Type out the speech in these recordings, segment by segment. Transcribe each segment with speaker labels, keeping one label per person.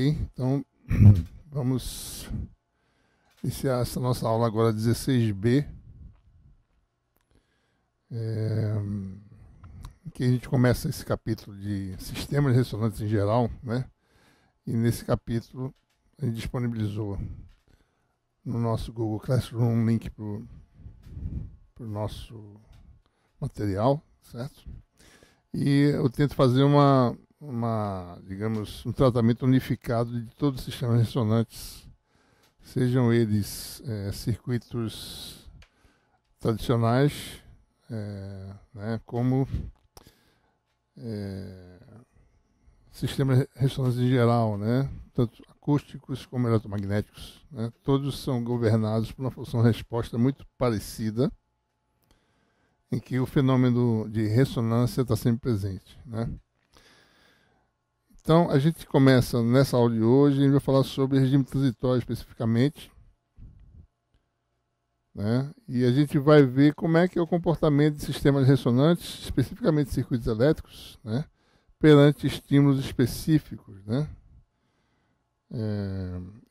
Speaker 1: Então, vamos iniciar essa nossa aula agora 16B, que a gente começa esse capítulo de sistemas ressonantes em geral, né? E nesse capítulo a gente disponibilizou no nosso Google Classroom um link para o nosso material, certo? E eu tento fazer digamos, um tratamento unificado de todos os sistemas ressonantes, sejam eles circuitos tradicionais, né, como sistemas ressonantes em geral, né, tanto acústicos como eletromagnéticos, né, todos são governados por uma função-resposta muito parecida, em que o fenômeno de ressonância está sempre presente, né? Então, a gente começa nessa aula de hoje, a gente vai falar sobre regime transitório especificamente, né? E a gente vai ver como é que é o comportamento de sistemas ressonantes, especificamente circuitos elétricos, né? Perante estímulos específicos, né?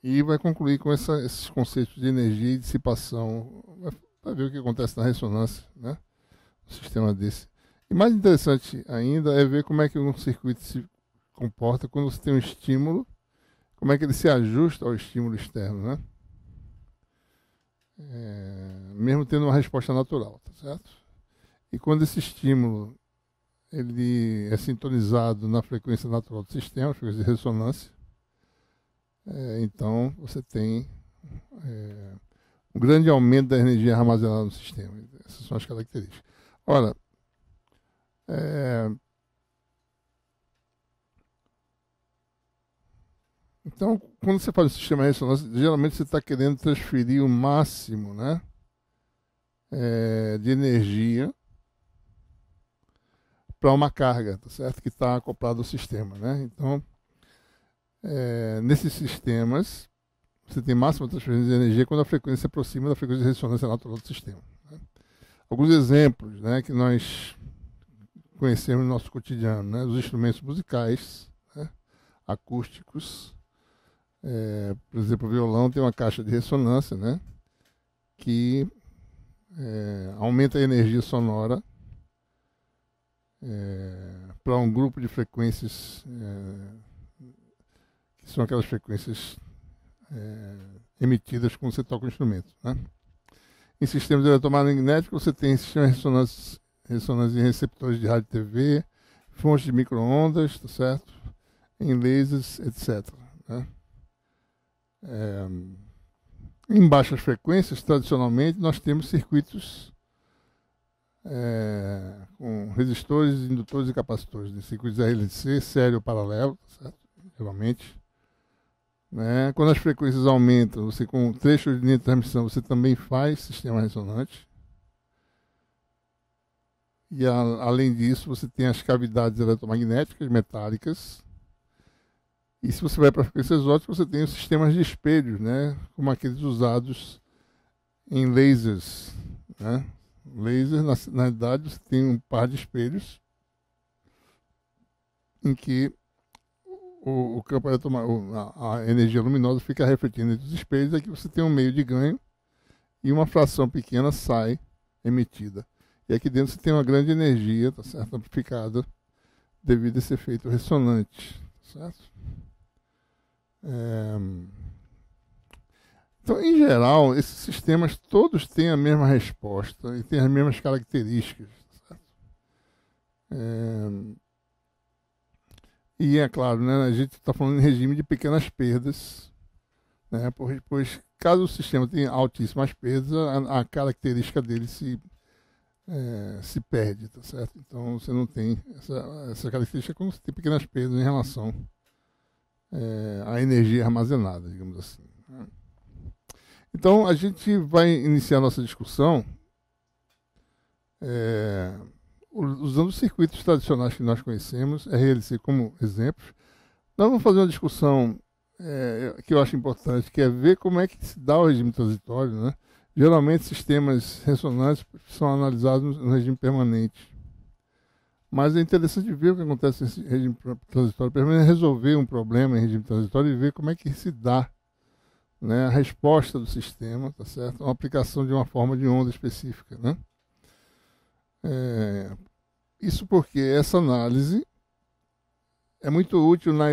Speaker 1: E vai concluir com esses conceitos de energia e dissipação, para ver o que acontece na ressonância, né? Um sistema desse. E mais interessante ainda é ver como é que um circuito se comporta quando você tem um estímulo, como é que ele se ajusta ao estímulo externo, né? Mesmo tendo uma resposta natural, tá certo? E quando esse estímulo ele é sintonizado na frequência natural do sistema, frequência de ressonância, então você tem um grande aumento da energia armazenada no sistema. Essas são as características. Ora, então, quando você faz um sistema de ressonância, geralmente você está querendo transferir o máximo, né, de energia para uma carga, tá certo? Que está acoplada ao sistema, né? Então, nesses sistemas, você tem máxima transferência de energia quando a frequência se aproxima da frequência de ressonância natural do sistema, né? Alguns exemplos, né, que nós conhecemos no nosso cotidiano, né? Os instrumentos musicais, né, acústicos. Por exemplo, o violão tem uma caixa de ressonância, né, que aumenta a energia sonora para um grupo de frequências que são aquelas frequências emitidas quando você toca o instrumento, né? Em sistemas eletromagnéticos você tem sistemas de ressonância em receptores de rádio e TV, fontes de micro-ondas, tá certo? Em lasers, etc., né? Em baixas frequências, tradicionalmente, nós temos circuitos com resistores, indutores e capacitores, né? Circuitos RLC, sério ou paralelo, certo? Geralmente. Né? Quando as frequências aumentam, você com trechos de linha de transmissão, você também faz sistema ressonante. E além disso, você tem as cavidades eletromagnéticas, metálicas. E se você vai para frequências óticas, você tem os sistemas de espelhos, né? Como aqueles usados em lasers, né? Laser, na realidade, você tem um par de espelhos em que o campo a energia luminosa fica refletindo entre os espelhos, aqui você tem um meio de ganho e uma fração pequena sai emitida. E aqui dentro você tem uma grande energia, tá certo? Amplificada devido a esse efeito ressonante, tá certo? Então, em geral, esses sistemas todos têm a mesma resposta e têm as mesmas características, tá certo? E é claro, né, a gente está falando em regime de pequenas perdas, né, pois caso o sistema tenha altíssimas perdas, a característica dele se perde, tá certo? Então você não tem essa característica quando você tem pequenas perdas em relação à energia armazenada, digamos assim. Então a gente vai iniciar a nossa discussão usando os circuitos tradicionais que nós conhecemos, RLC como exemplos. Nós vamos fazer uma discussão que eu acho importante, que é ver como é que se dá o regime transitório, né? Geralmente, sistemas ressonantes são analisados no regime permanente. Mas é interessante ver o que acontece nesse regime transitório, pelo menos resolver um problema em regime transitório e ver como é que se dá, né, a resposta do sistema, tá certo? Uma aplicação de uma forma de onda específica, né? Isso porque essa análise é muito útil na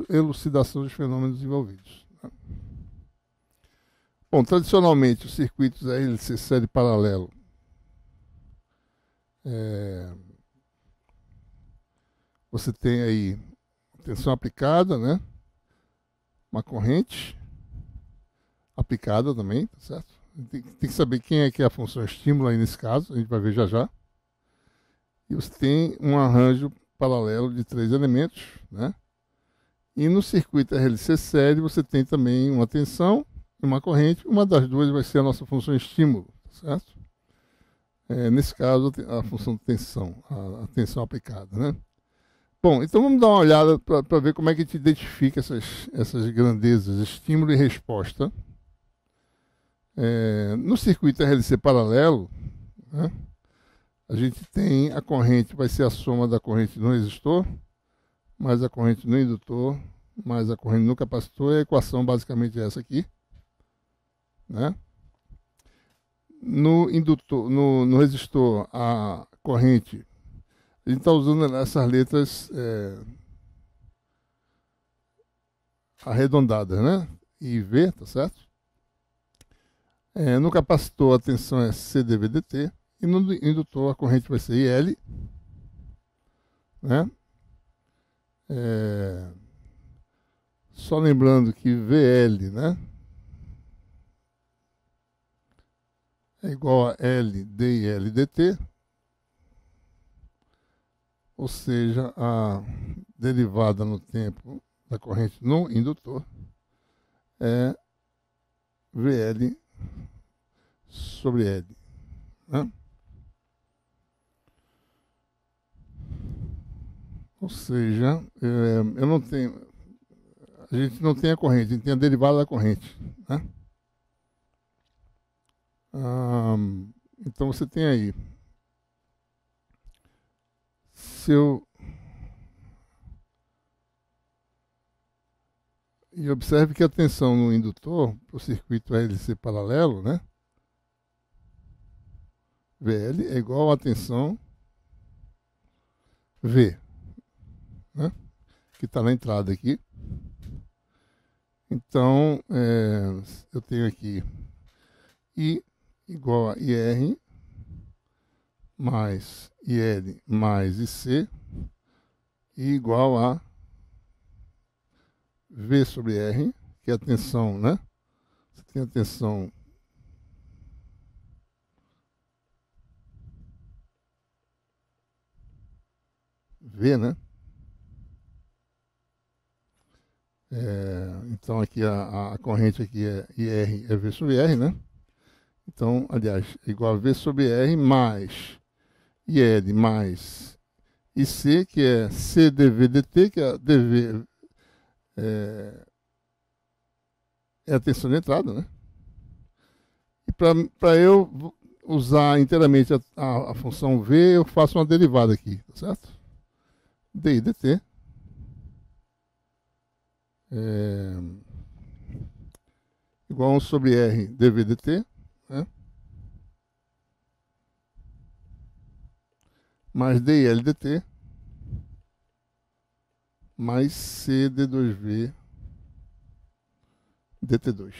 Speaker 1: elucidação dos fenômenos envolvidos, né? Bom, tradicionalmente os circuitos RLC série paralelo você tem aí tensão aplicada, né? Uma corrente aplicada também, tá certo? Tem que saber quem é que é a função estímulo aí nesse caso, a gente vai ver já já. E você tem um arranjo paralelo de 3 elementos, né? E no circuito RLC série você tem também uma tensão e uma corrente. Uma das duas vai ser a nossa função estímulo, tá certo? Nesse caso, a função de tensão, a tensão aplicada, né? Bom, então vamos dar uma olhada para ver como é que a gente identifica essas grandezas, estímulo e resposta. No circuito RLC paralelo, né, a gente tem a corrente, vai ser a soma da corrente no resistor, mais a corrente no indutor, mais a corrente no capacitor, e a equação basicamente é essa aqui, né? No indutor, no resistor, a corrente, a gente está usando essas letras arredondadas, né? IV, tá certo? No capacitor a tensão é CdVdt e no indutor a corrente vai ser IL, né? Só lembrando que VL, né, é igual a L DIL dt, ou seja, a derivada no tempo da corrente no indutor é VL sobre L, né? Ou seja, eu não tenho, a gente não tem a corrente, a gente tem a derivada da corrente, né? Então você tem aí, e observe que a tensão no indutor, para o circuito RLC paralelo, né? VL é igual a tensão V, né, que está na entrada aqui. Então, eu tenho aqui I igual a IR mais IL mais IC e igual a V sobre R, que é a tensão, né? Você tem a tensão V, né? Então aqui a corrente aqui é IR é V sobre R, né? Então, aliás, é igual a V sobre R mais IL mais IC, que é CdVdt, que é dV é a tensão de entrada, né? E para eu usar inteiramente a função V, eu faço uma derivada aqui, tá certo? DI dt igual a 1 sobre R dV dt, né? Mais DL dt mais C d2V dt2.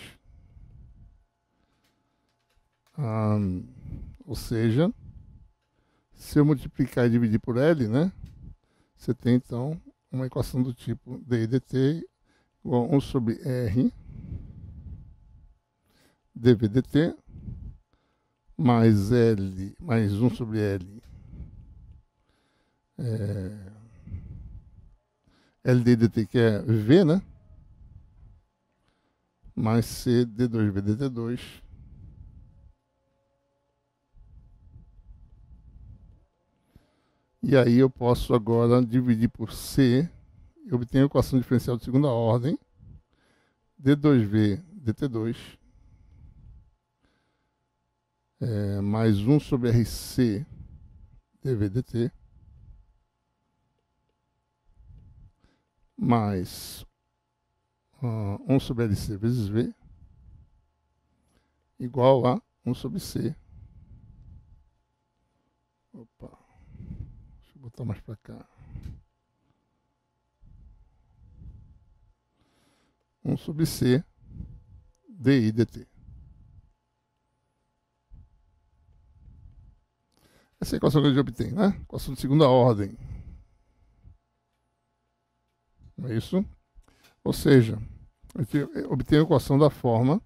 Speaker 1: Ou seja, se eu multiplicar e dividir por L, né, você tem então uma equação do tipo d dt igual a 1 sobre R dV dt mais L mais 1 sobre L LD dt, que é V, né, mais C d2V dt2 e aí eu posso agora dividir por C e obtenho a equação diferencial de segunda ordem d2V dt2 mais 1 sobre RC dV dt mais 1 sobre LC vezes V igual a 1 sobre C. Opa, deixa eu botar mais para cá. 1 sobre C dI dt. Essa é a equação que a gente obtém, né? Equação de segunda ordem. Não é isso? Ou seja, a gente obtém a equação da forma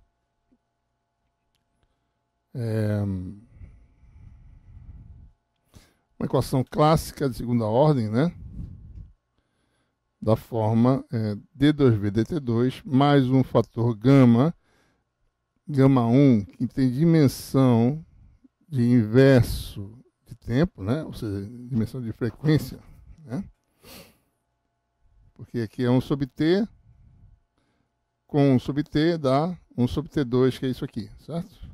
Speaker 1: uma equação clássica de segunda ordem, né? Da forma d2v dt2 mais um fator gama, γ1, que tem dimensão de inverso de tempo, né? Ou seja, dimensão de frequência, né? Porque aqui é 1 sobre t, com 1 sobre t dá 1 sobre t2, que é isso aqui, certo?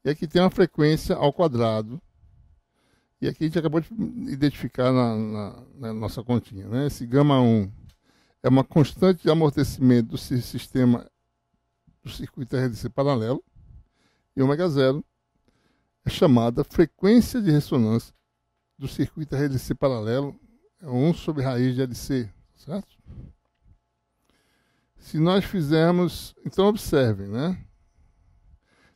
Speaker 1: E aqui tem uma frequência ao quadrado. E aqui a gente acabou de identificar na nossa continha, né? Esse γ1 é uma constante de amortecimento do sistema do circuito RLC paralelo. E ω0 é chamada frequência de ressonância do circuito RLC paralelo. É 1 sobre raiz de LC, certo? Se nós fizermos... Então, observem, né?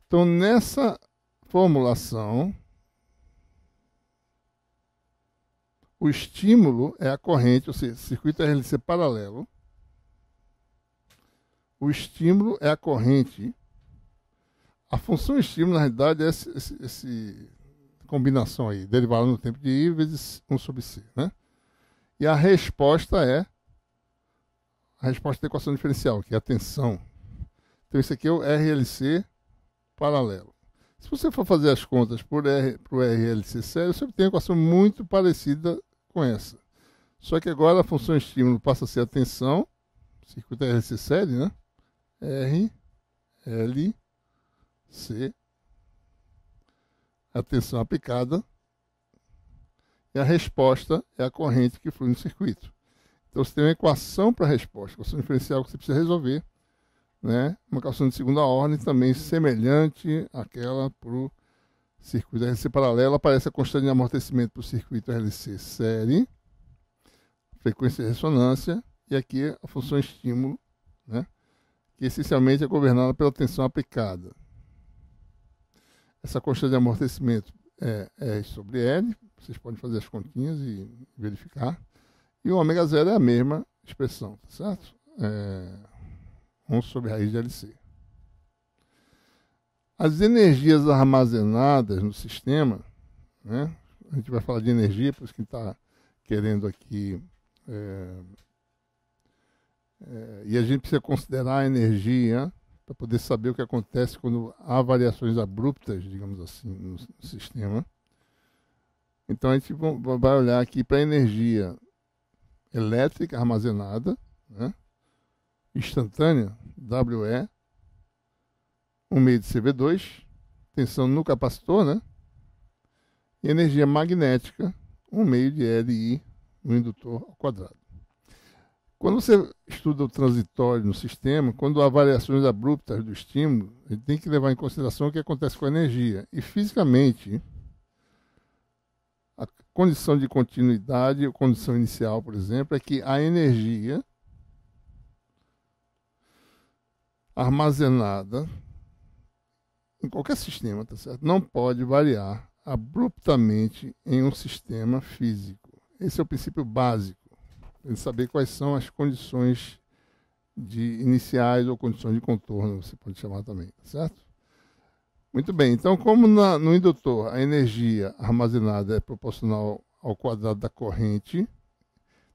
Speaker 1: Então, nessa formulação, o estímulo é a corrente, ou seja, circuito RLC paralelo. O estímulo é a corrente. A função estímulo, na realidade, é essa combinação aí, derivada no tempo de I vezes 1 sobre C, né? E a resposta é a resposta da equação diferencial, que é a tensão. Então, isso aqui é o RLC paralelo. Se você for fazer as contas para o RLC sério, você tem uma equação muito parecida com essa. Só que agora a função estímulo passa a ser a tensão, circuito RLC sério, né? RLC, a tensão aplicada, e a resposta é a corrente que flui no circuito. Então você tem uma equação para a resposta, equação diferencial que você precisa resolver, né? Uma equação de segunda ordem também semelhante àquela para o circuito RLC paralelo. Aparece a constante de amortecimento para o circuito RLC série, frequência de ressonância, e aqui a função estímulo, né? Que essencialmente é governada pela tensão aplicada. Essa constante de amortecimento é R sobre L, vocês podem fazer as continhas e verificar. E o ω0 é a mesma expressão, tá certo? 1 sobre raiz de LC. As energias armazenadas no sistema, né? A gente vai falar de energia, por isso que está querendo aqui. E a gente precisa considerar a energia para poder saber o que acontece quando há variações abruptas, digamos assim, no sistema. Então a gente vai olhar aqui para a energia elétrica armazenada, né? Instantânea, WE, 1 meio de CV2, tensão no capacitor, né? E energia magnética, 1 meio de LI no indutor ao quadrado. Quando você estuda o transitório no sistema, quando há variações abruptas do estímulo, a gente tem que levar em consideração o que acontece com a energia. E fisicamente, a condição de continuidade, ou condição inicial, por exemplo, é que a energia armazenada em qualquer sistema, tá certo? Não pode variar abruptamente em um sistema físico. Esse é o princípio básico. Ele saber quais são as condições iniciais ou condições de contorno, você pode chamar também, tá certo? Muito bem, então como no indutor a energia armazenada é proporcional ao quadrado da corrente,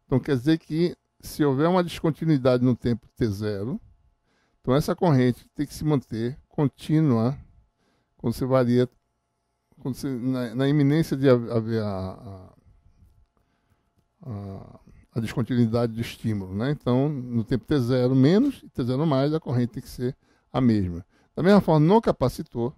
Speaker 1: então quer dizer que se houver uma descontinuidade no tempo t0, então essa corrente tem que se manter contínua quando você varia, na iminência de haver a descontinuidade do estímulo, né? Então, no tempo t0 menos e t0 mais, a corrente tem que ser a mesma. Da mesma forma, no capacitor,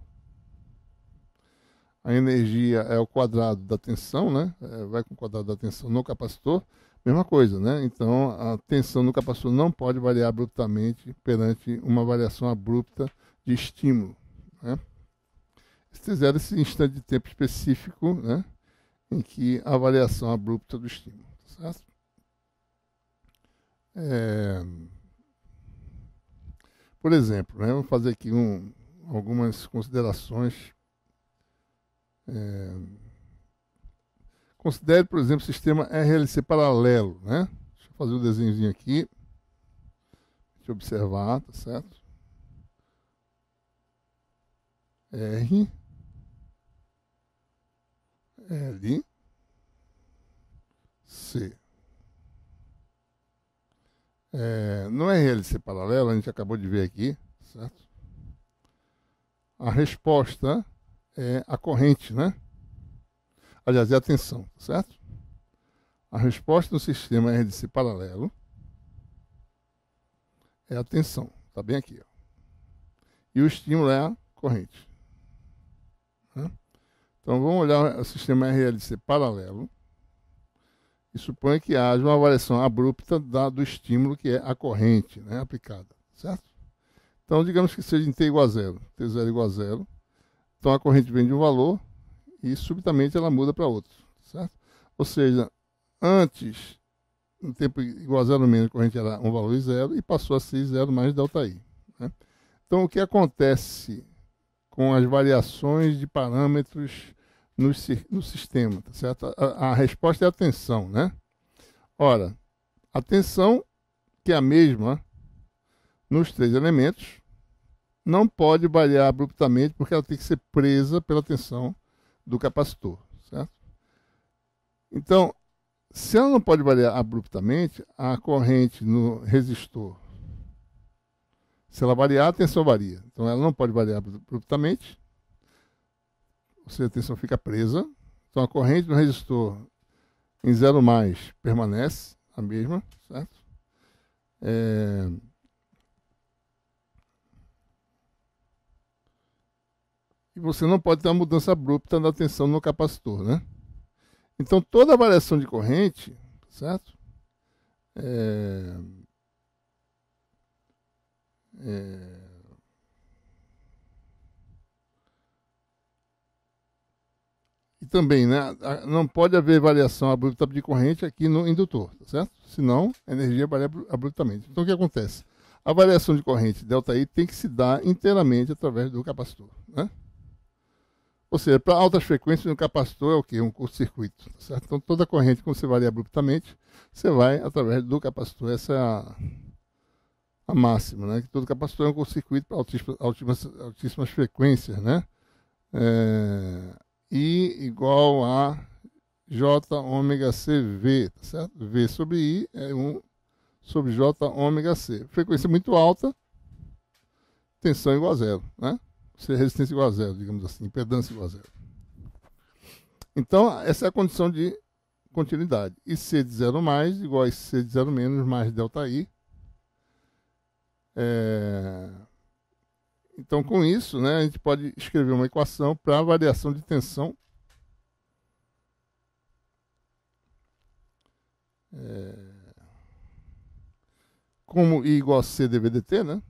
Speaker 1: a energia é o quadrado da tensão, né? Vai com o quadrado da tensão no capacitor, mesma coisa, né? Então, a tensão no capacitor não pode variar abruptamente perante uma variação abrupta de estímulo, né? Fizeram esse instante de tempo específico, né? Em que a variação abrupta do estímulo, certo? Por exemplo, né? Vamos fazer aqui algumas considerações. Considere, por exemplo, o sistema RLC paralelo, né? Deixa eu fazer um desenhozinho aqui. Deixa eu observar, tá certo? R, L, C. No RLC paralelo, a gente acabou de ver aqui, certo? A resposta é a corrente, né? Aliás, é a tensão, certo? A resposta do sistema RLC paralelo é a tensão, tá bem aqui, ó. E o estímulo é a corrente, né? Então, vamos olhar o sistema RLC paralelo e supõe que haja uma variação abrupta do estímulo, que é a corrente, né, aplicada, certo? Então, digamos que seja em T igual a zero, T0 igual a zero. Então, a corrente vem de um valor e, subitamente, ela muda para outro, certo? Ou seja, antes, no tempo igual a zero menos, a corrente era um valor zero e passou a ser zero mais ΔI, né? Então, o que acontece com as variações de parâmetros no sistema, tá certo? A resposta é a tensão, né? Ora, a tensão, que é a mesma nos três elementos, não pode variar abruptamente porque ela tem que ser presa pela tensão do capacitor, certo? Então, se ela não pode variar abruptamente, a corrente no resistor, se ela variar, a tensão varia. Então, ela não pode variar abruptamente, ou seja, a tensão fica presa. Então, a corrente no resistor em 0 mais permanece a mesma, certo? E você não pode ter uma mudança abrupta da tensão no capacitor, né? Então, toda variação de corrente, certo? E também, né, não pode haver variação abrupta de corrente aqui no indutor, tá certo? Senão, a energia varia abruptamente. Então, o que acontece? A variação de corrente ΔI tem que se dar inteiramente através do capacitor, né? Ou seja, para altas frequências, no capacitor é o quê? Um curto-circuito, tá certo? Então, toda corrente, quando você varia abruptamente, você vai através do capacitor. Essa é a máxima, né? Que todo capacitor é um curto-circuito para altíssimas frequências, né? I igual a J ômega CV, tá certo? V sobre I é 1 sobre J ômega C. Frequência muito alta, tensão igual a zero, né? Resistência igual a zero, digamos assim, impedância igual a zero. Então, essa é a condição de continuidade. IC de 0 mais igual a IC de 0 menos mais ΔI. Então, com isso, né, a gente pode escrever uma equação para a variação de tensão como I igual a C dV dt, né?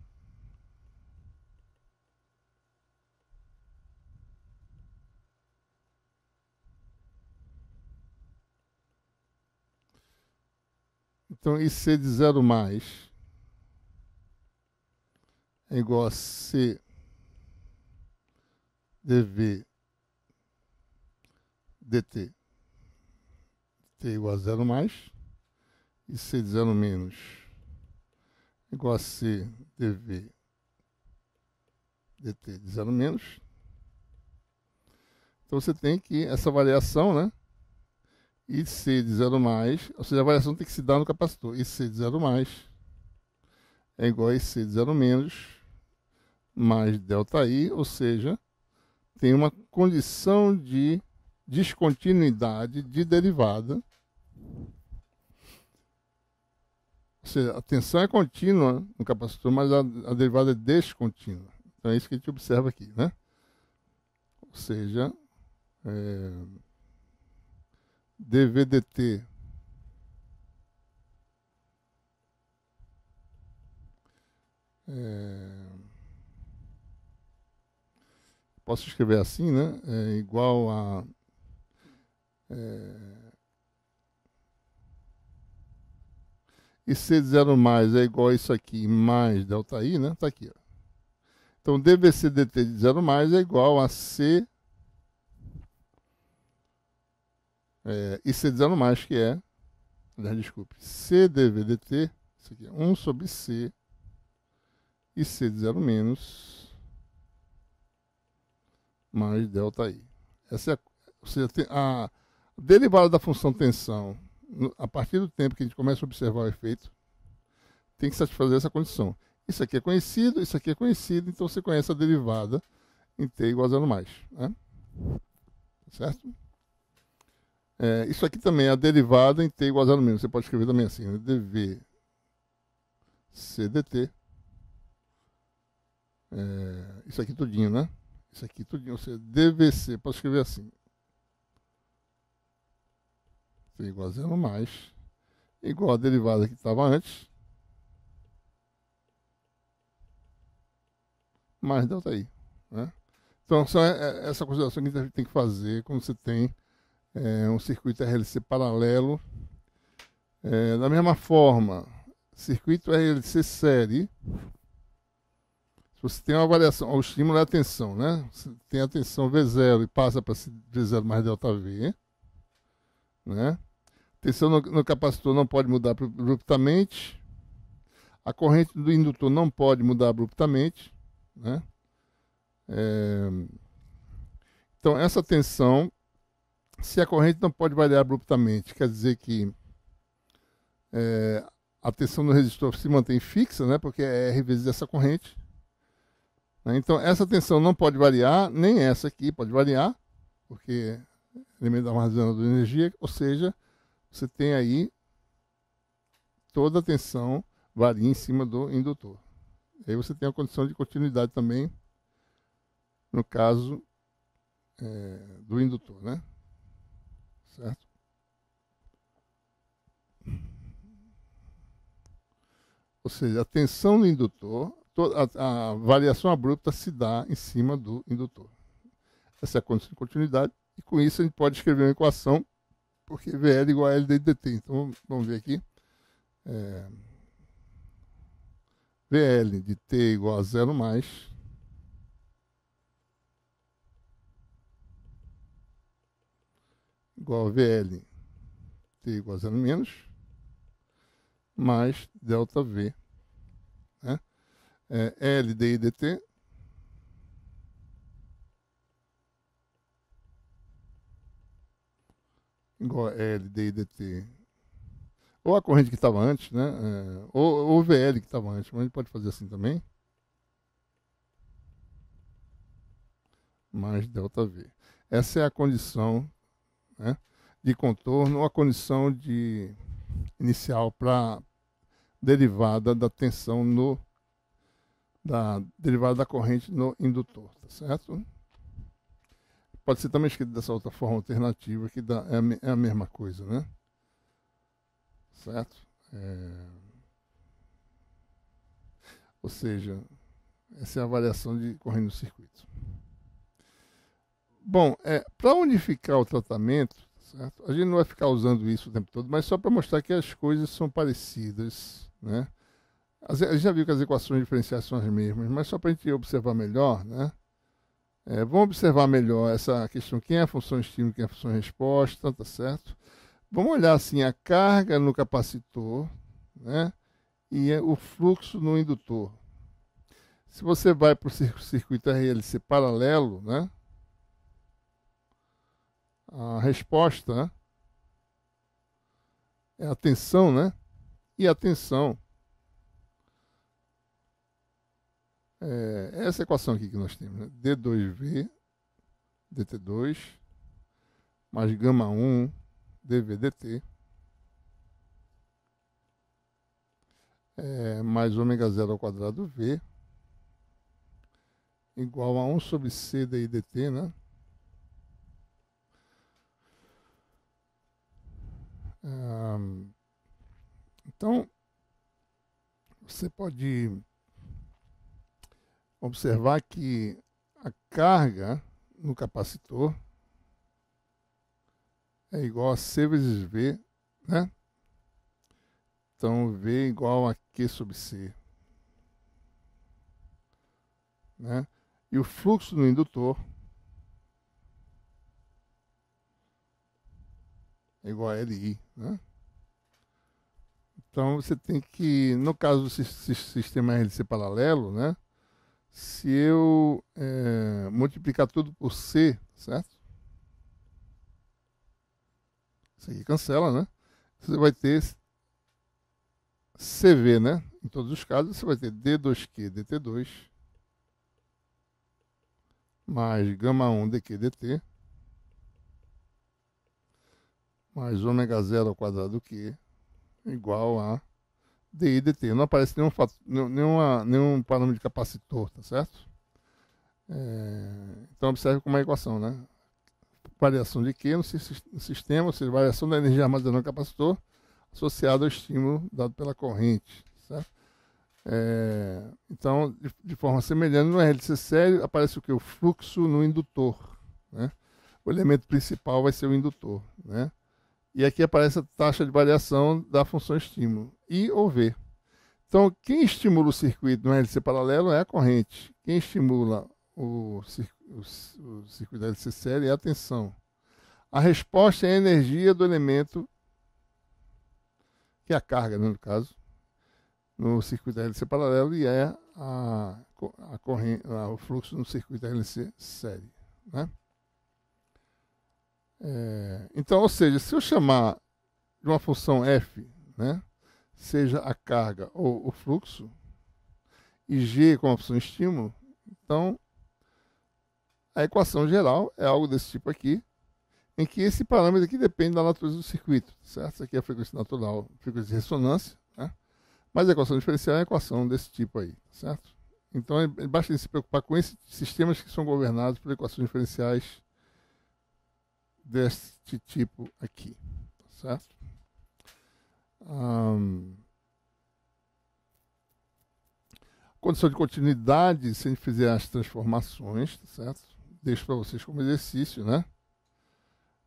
Speaker 1: Então, IC de 0 mais é igual a C dV dt. T igual a 0 mais. E C de 0 menos é igual a C dV dt de 0 menos. Então, você tem que essa variação, né? IC de 0 mais, ou seja, a variação tem que se dar no capacitor. IC de 0 mais é igual a IC de 0 menos mais ΔI, ou seja, tem uma condição de descontinuidade de derivada. Ou seja, a tensão é contínua no capacitor, mas a derivada é descontínua. Então é isso que a gente observa aqui, né? Ou seja, dvdt posso escrever assim, né? Igual a e C de 0 mais é igual a isso aqui mais delta I, né? Tá aqui, ó. Então, dvc dt de 0 mais é igual a C e C de 0 mais, que é, desculpe, C dv dt, isso aqui é 1 sobre C e C de 0 menos mais delta I. Essa é ou seja, a derivada da função tensão, a partir do tempo que a gente começa a observar o efeito, tem que satisfazer essa condição. Isso aqui é conhecido, isso aqui é conhecido, então você conhece a derivada em t igual a 0 mais. Né? Certo? Isso aqui também é a derivada em t igual a 0 menos. Você pode escrever também assim, né? dv cdt. Isso aqui tudinho, né? Isso aqui tudinho, ou seja, dvc, posso escrever assim. T igual a 0 mais, igual a derivada que estava antes, mais delta I. Né? Então, essa consideração que a gente tem que fazer quando você tem um circuito RLC paralelo. Da mesma forma, circuito RLC série, se você tem uma variação, o estímulo é a tensão, né? Você tem a tensão V0 e passa para V0 mais delta V, né? Tensão no capacitor não pode mudar abruptamente, a corrente do indutor não pode mudar abruptamente, né? Então, essa tensão, se a corrente não pode variar abruptamente, quer dizer que a tensão no resistor se mantém fixa, né? Porque é R vezes essa corrente. Né? Então, essa tensão não pode variar, nem essa aqui pode variar, porque é elemento armazenador de energia, ou seja, você tem aí toda a tensão varia em cima do indutor. Aí você tem a condição de continuidade também, no caso do indutor, né? Certo? Ou seja, a tensão do indutor, a variação abrupta se dá em cima do indutor. Essa é a condição de continuidade, e com isso a gente pode escrever uma equação, porque VL igual a L dt. Então, vamos ver aqui. VL de t igual a 0 mais igual a VL t igual a 0 menos mais delta V, né? L di dt igual a L di dt, ou a corrente que estava antes, né? Ou o VL que estava antes, mas a gente pode fazer assim também, mais delta V. Essa é a condição, né, de contorno, ou a condição inicial para derivada da tensão da derivada da corrente no indutor, tá certo? Pode ser também escrito dessa outra forma alternativa, que é a mesma coisa, né? Certo? Ou seja, essa é a variação de corrente no circuito. Bom, para unificar o tratamento, certo? A gente não vai ficar usando isso o tempo todo, mas só para mostrar que as coisas são parecidas, né? A gente já viu que as equações diferenciais são as mesmas, mas só para a gente observar melhor, né? Vamos observar melhor essa questão, quem é a função estímulo, quem é a função resposta, tá certo? Vamos olhar assim a carga no capacitor, né? E o fluxo no indutor. Se você vai para o circuito RLC paralelo, né? A resposta, né, é a tensão, né? E a tensão é essa equação aqui que nós temos, né? D2V dt2 mais gama 1 dv dt mais ômega 0 ao quadrado V igual a 1 sobre C di dt, né? Então, você pode observar que a carga no capacitor é igual a C vezes V, né? Então, V é igual a Q sobre C, né? E o fluxo no indutor é igual a LI, né? Então, você tem que, no caso do sistema RLC paralelo, né? Se eu multiplicar tudo por C, certo? Isso aqui cancela, né? Você vai ter CV, né? Em todos os casos, você vai ter D2Q dt2 mais gama 1 dq dt mais ômega 0 ao quadrado Q igual a DI dt. Não aparece nenhum parâmetro de capacitor, tá certo? Então observe como é a equação, né? Variação de Q no sistema, ou seja, variação da energia armazenada no capacitor associada ao estímulo dado pela corrente, certo? Então, de forma semelhante, no RLC sério aparece o que? O fluxo no indutor, né? O elemento principal vai ser o indutor, né? E aqui aparece a taxa de variação da função estímulo, I ou V. Então, quem estimula o circuito no RLC paralelo é a corrente. Quem estimula o circuito da RLC série é a tensão. A resposta é a energia do elemento, que é a carga, né, no caso, no circuito da RLC paralelo, e é o fluxo no circuito da RLC série, né? Então, ou seja, se eu chamar de uma função f, né, seja a carga ou o fluxo, e g como a função estímulo, então a equação geral é algo desse tipo aqui, em que esse parâmetro aqui depende da natureza do circuito, certo? Isso aqui é a frequência natural, frequência de ressonância, né? Mas a equação diferencial é a equação desse tipo aí, certo? Então basta se preocupar com esses sistemas que são governados por equações diferenciais deste tipo aqui, certo? Condição de continuidade, se a gente fizer as transformações, certo? Deixo para vocês como exercício, né?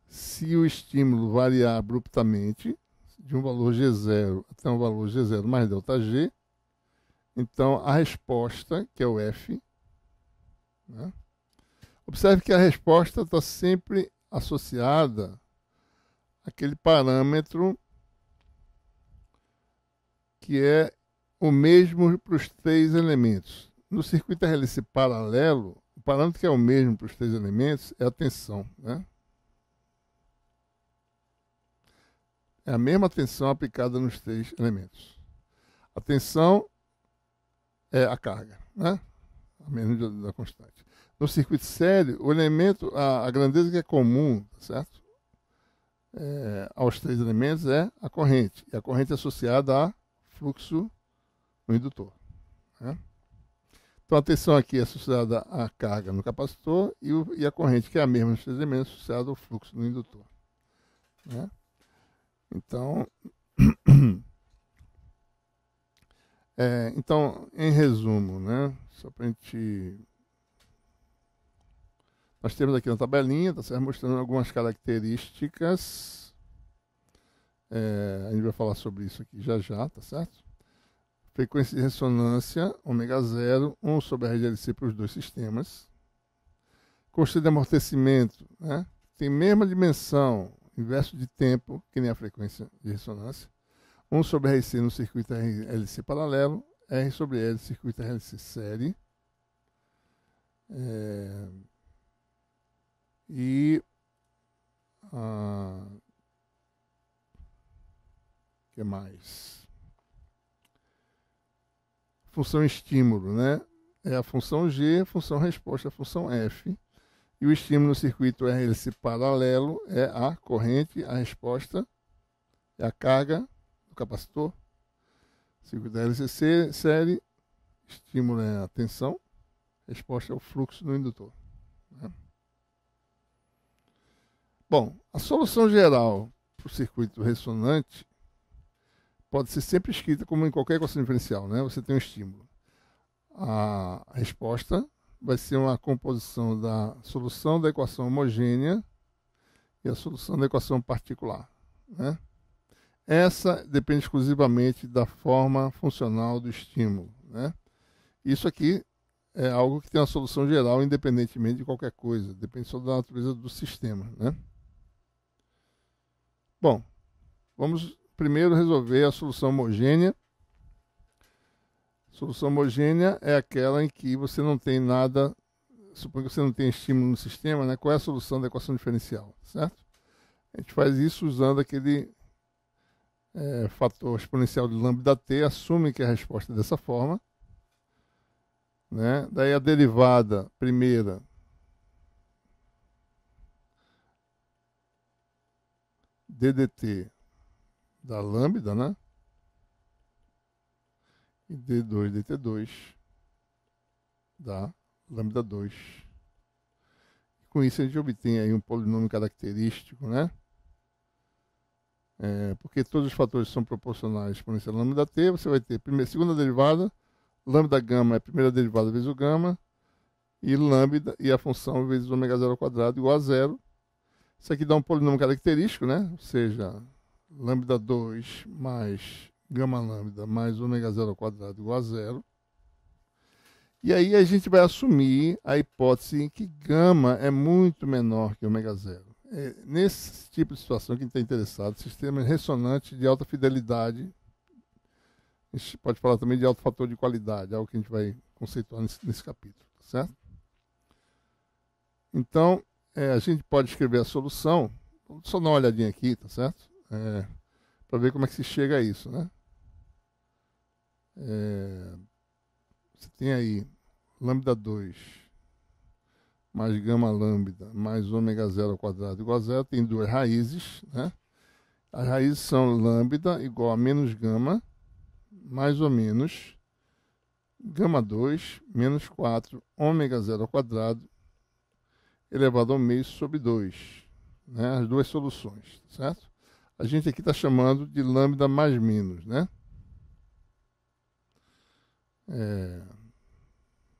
Speaker 1: Se o estímulo variar abruptamente de um valor G0 até um valor G0 mais ΔG, então a resposta, que é o F, né? Observe que a resposta está sempre associada àquele parâmetro que é o mesmo para os três elementos. No circuito RLC paralelo, o parâmetro que é o mesmo para os três elementos é a tensão, né? É a mesma tensão aplicada nos três elementos. A tensão é a carga, né? A menos da constante. No circuito sério, o elemento, a grandeza que é comum, certo? Aos três elementos é a corrente. E a corrente é associada a fluxo no indutor, né? Então a tensão aqui é associada à carga no capacitor e a corrente, que é a mesma nos três elementos, é associada ao fluxo no indutor, né? Então, então, em resumo, né? Só para a gente... Nós temos aqui uma tabelinha, tá certo? Mostrando algumas características. A gente vai falar sobre isso aqui já já, tá certo? Frequência de ressonância, ômega 0, 1 sobre a RLC para os dois sistemas. Custo de amortecimento, né? Tem mesma dimensão, inverso de tempo, que nem a frequência de ressonância. 1 sobre RC no circuito RLC paralelo, R sobre L no circuito RLC série. Que mais? Função estímulo, né? É a função G, a função resposta, a função F. E o estímulo no circuito RLC paralelo é a corrente, a resposta é a carga do capacitor. Circuito RLC série, estímulo é a tensão, resposta é o fluxo no indutor, né? Bom, a solução geral para o circuito ressonante pode ser sempre escrita como em qualquer equação diferencial, né? Você tem um estímulo. A resposta vai ser uma composição da solução da equação homogênea e a solução da equação particular, né? Essa depende exclusivamente da forma funcional do estímulo, né? Isso aqui é algo que tem uma solução geral independentemente de qualquer coisa, depende só da natureza do sistema, né? Bom, vamos primeiro resolver a solução homogênea. Solução homogênea é aquela em que você não tem nada, suponho que você não tem estímulo no sistema, né? Qual é a solução da equação diferencial, certo? A gente faz isso usando aquele fator exponencial de lambda-t, assume que a resposta é dessa forma, né? Daí a derivada primeira ddt da lambda, né? E d2 dt2 da lambda 2. Com isso a gente obtém aí um polinômio característico, né? Porque todos os fatores são proporcionais exponencial lambda t, você vai ter segunda derivada, lambda gama é a primeira derivada vezes o gama, e lambda e a função vezes ômega 0 ao quadrado igual a zero. Isso aqui dá um polinômio característico, né? Ou seja, lambda 2 mais gama lambda mais ômega 0 ao quadrado igual a zero. E aí a gente vai assumir a hipótese em que gama é muito menor que ômega 0. Nesse tipo de situação, quem está interessado, sistemas ressonantes de alta fidelidade, a gente pode falar também de alto fator de qualidade, algo que a gente vai conceituar nesse capítulo, tá certo? Então, a gente pode escrever a solução, vamos só dar uma olhadinha aqui, tá certo? Para ver como é que se chega a isso, né? Você tem aí lambda 2 mais gama lambda mais ômega 0 ao quadrado igual a zero, tem duas raízes, né? As raízes são lambda igual a menos gama, mais ou menos gama 2 menos 4 ômega 0 ao quadrado elevado ao meio sobre 2, né? As duas soluções, certo? A gente aqui está chamando de lambda mais menos, né?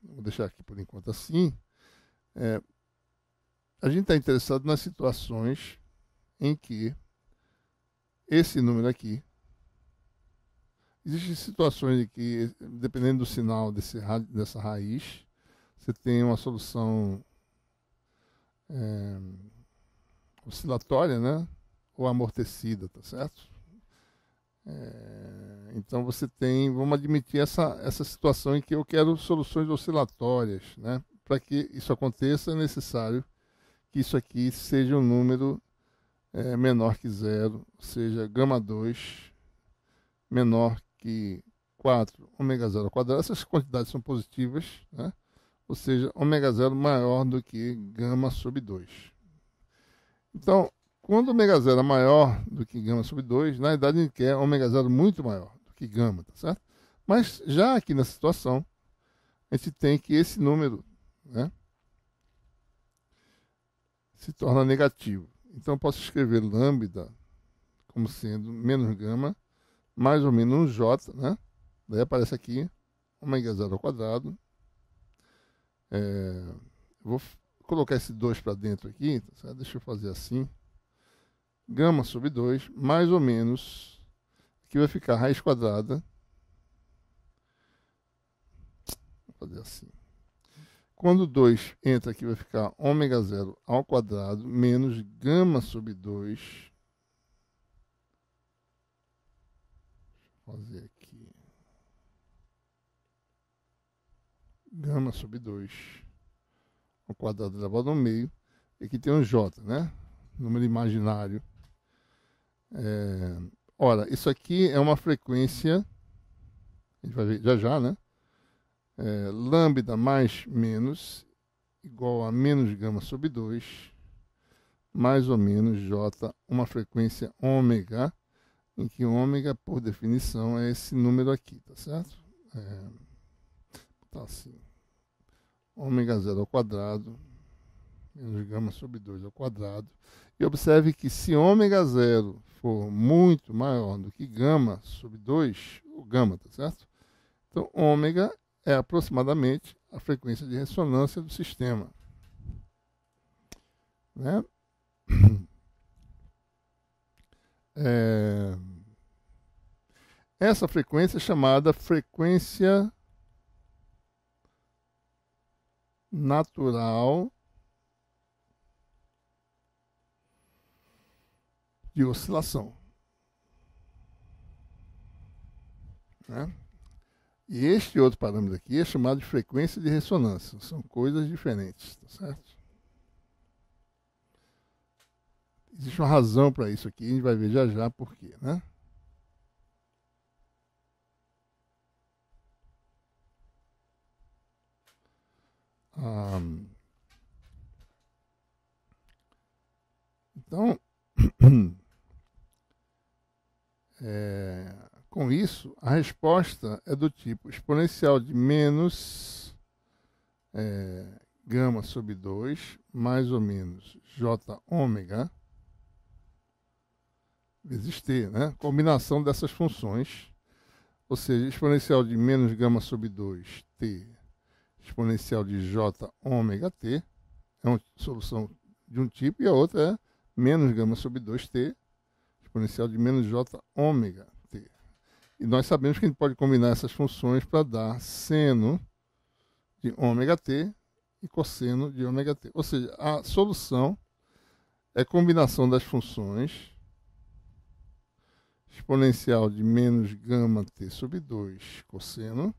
Speaker 1: Vou deixar aqui por enquanto assim. A gente está interessado nas situações em que esse número aqui, existem situações em que, dependendo do sinal dessa raiz, você tem uma solução oscilatória, né? Ou amortecida, tá certo? Então você tem, vamos admitir essa situação em que eu quero soluções oscilatórias, né? Para que isso aconteça é necessário que isso aqui seja um número menor que zero, ou seja, gama 2 menor que 4 ômega 0 ao quadrado. Essas quantidades são positivas, né? Ou seja, ômega 0 maior do que gama sobre 2. Então, quando ômega 0 é maior do que gama sobre 2, na verdade a gente quer ômega 0 muito maior do que gama, tá certo? Mas já aqui nessa situação, a gente tem que esse número, né, se torna negativo. Então, eu posso escrever lambda como sendo menos gama, mais ou menos um j, né? Daí aparece aqui ômega 0 ao quadrado. Vou colocar esse 2 para dentro aqui, tá certo? Deixa eu fazer assim. Gama sobre 2, mais ou menos, aqui vai ficar raiz quadrada. Vou fazer assim. Quando 2 entra aqui, vai ficar ômega 0 ao quadrado, menos gama sobre 2. Deixa eu fazer aqui. Gama sobre 2 ao quadrado elevado ao meio. E aqui tem um j, né? Número imaginário. Ora, isso aqui é uma frequência, a gente vai ver já já, né? Lambda mais menos igual a menos gama sobre 2, mais ou menos j, uma frequência ômega, em que ômega, por definição, é esse número aqui, tá certo? Tá assim. Ômega 0 ao quadrado, menos gama sobre 2 ao quadrado. E observe que se ômega 0 for muito maior do que gama sobre 2, o gama, tá certo? Então, ômega é aproximadamente a frequência de ressonância do sistema, né? Essa frequência é chamada frequência natural de oscilação, né? E este outro parâmetro aqui é chamado de frequência de ressonância. São coisas diferentes, tá certo? Existe uma razão para isso aqui, a gente vai ver já já por quê, né? Então, com isso, a resposta é do tipo exponencial de menos gama sobre 2, mais ou menos j ômega, vezes t, né? Combinação dessas funções, ou seja, exponencial de menos gama sobre 2, t, exponencial de j ômega t, é uma solução de um tipo, e a outra é menos gama sobre 2t, exponencial de menos j ômega t. E nós sabemos que a gente pode combinar essas funções para dar seno de ômega t e cosseno de ômega t. Ou seja, a solução é a combinação das funções exponencial de menos gama t sobre 2 cosseno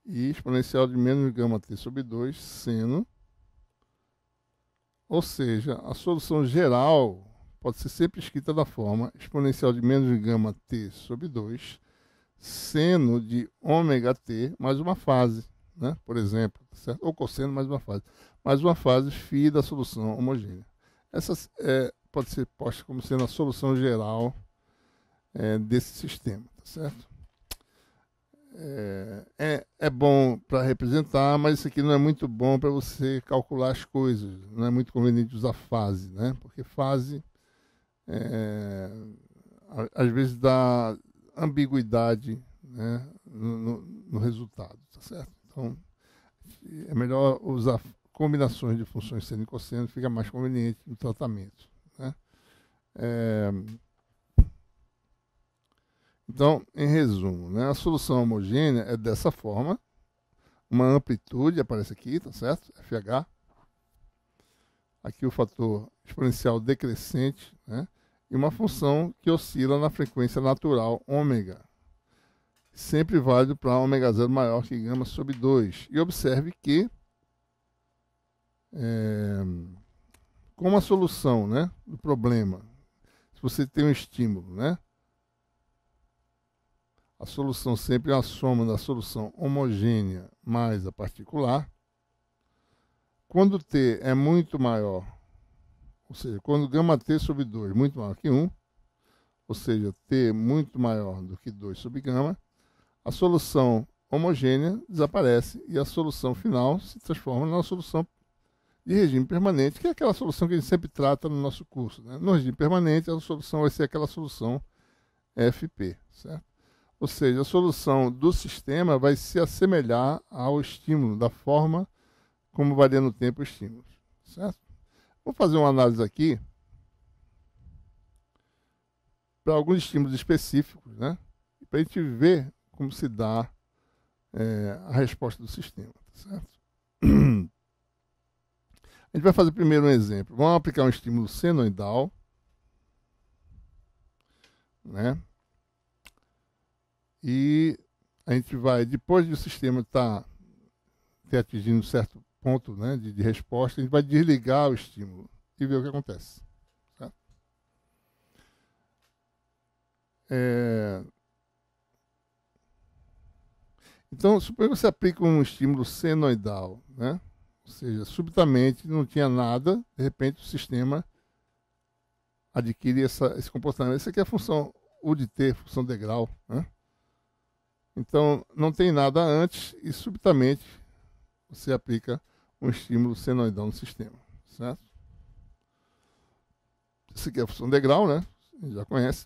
Speaker 1: e exponencial de menos gama t sobre 2 seno. Ou seja, a solução geral pode ser sempre escrita da forma exponencial de menos gama t sobre 2 seno de ômega t mais uma fase, né? Por exemplo, certo? Ou cosseno mais uma fase φ da solução homogênea. Essa pode ser posta como sendo a solução geral desse sistema, tá certo? É bom para representar, mas isso aqui não é muito bom para você calcular as coisas. Não é muito conveniente usar fase, né? Porque fase às vezes dá ambiguidade, né, no resultado, tá certo? Então, é melhor usar combinações de funções seno e cosseno, fica mais conveniente no tratamento, né? Então, em resumo, né, a solução homogênea é dessa forma, uma amplitude aparece aqui, tá certo? FH. Aqui o fator exponencial decrescente, né? E uma função que oscila na frequência natural ômega, sempre válido para ômega 0 maior que gama sobre 2. E observe que, como a solução, né, do problema, se você tem um estímulo, né, a solução sempre é a soma da solução homogênea mais a particular. Quando t é muito maior, ou seja, quando gama t sobre 2 é muito maior que 1, ou seja, t muito maior do que 2 sobre gama, a solução homogênea desaparece e a solução final se transforma numa solução de regime permanente, que é aquela solução que a gente sempre trata no nosso curso, né? No regime permanente, a solução vai ser aquela solução FP, certo? Ou seja, a solução do sistema vai se assemelhar ao estímulo, da forma como varia no tempo o estímulo, certo? Vamos fazer uma análise aqui para alguns estímulos específicos, né? Para a gente ver como se dá a resposta do sistema, certo? A gente vai fazer primeiro um exemplo. Vamos aplicar um estímulo senoidal, né? E a gente vai, depois do sistema ter atingido um certo ponto, né, de resposta, a gente vai desligar o estímulo e ver o que acontece. Tá? Então, suponha que você aplica um estímulo senoidal, né? Ou seja, subitamente não tinha nada, de repente o sistema adquire esse comportamento. Essa aqui é a função U de T, função degrau, né? Então, não tem nada antes e subitamente você aplica um estímulo senoidal no sistema, certo? Isso aqui é a função degrau, né? A gente já conhece.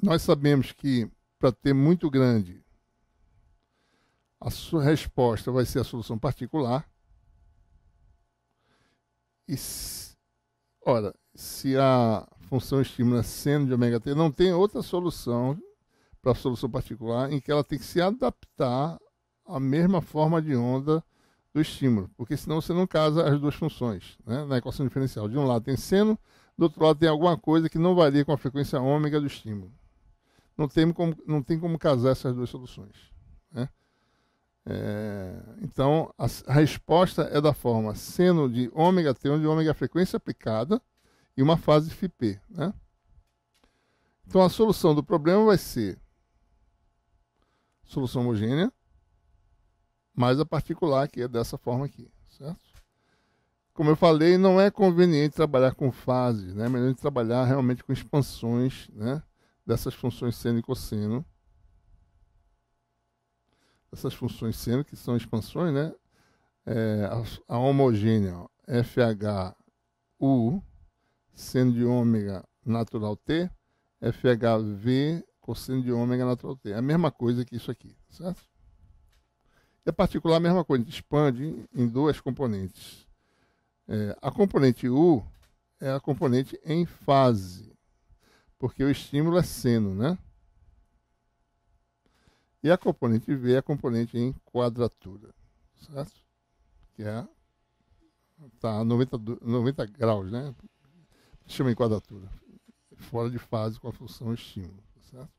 Speaker 1: Nós sabemos que para ter muito grande, a sua resposta vai ser a solução particular. E, ora, se a função estímulo é seno de ômega t, não tem outra solução para a solução particular em que ela tem que se adaptar à mesma forma de onda do estímulo, porque senão você não casa as duas funções, né, na equação diferencial. De um lado tem seno, do outro lado tem alguma coisa que não varia com a frequência ômega do estímulo. Não tem como casar essas duas soluções, né? Então, a resposta é da forma seno de ômega t, onde ômega é a frequência aplicada, e uma fase φp, né? Então, a solução do problema vai ser solução homogênea, mais a particular, que é dessa forma aqui, certo? Como eu falei, não é conveniente trabalhar com fases, né? É melhor trabalhar realmente com expansões, né, dessas funções seno e cosseno. Essas funções seno, que são expansões, né? A homogênea, FHU, seno de ômega natural T, FHV, cosseno de ômega natural T. É a mesma coisa que isso aqui, certo? E a particular, a mesma coisa, a gente expande em duas componentes. A componente U é a componente em fase, porque o estímulo é seno, né? E a componente V é a componente em quadratura, certo? Que tá a 90 graus, né? Chama em quadratura. Fora de fase com a função estímulo, certo?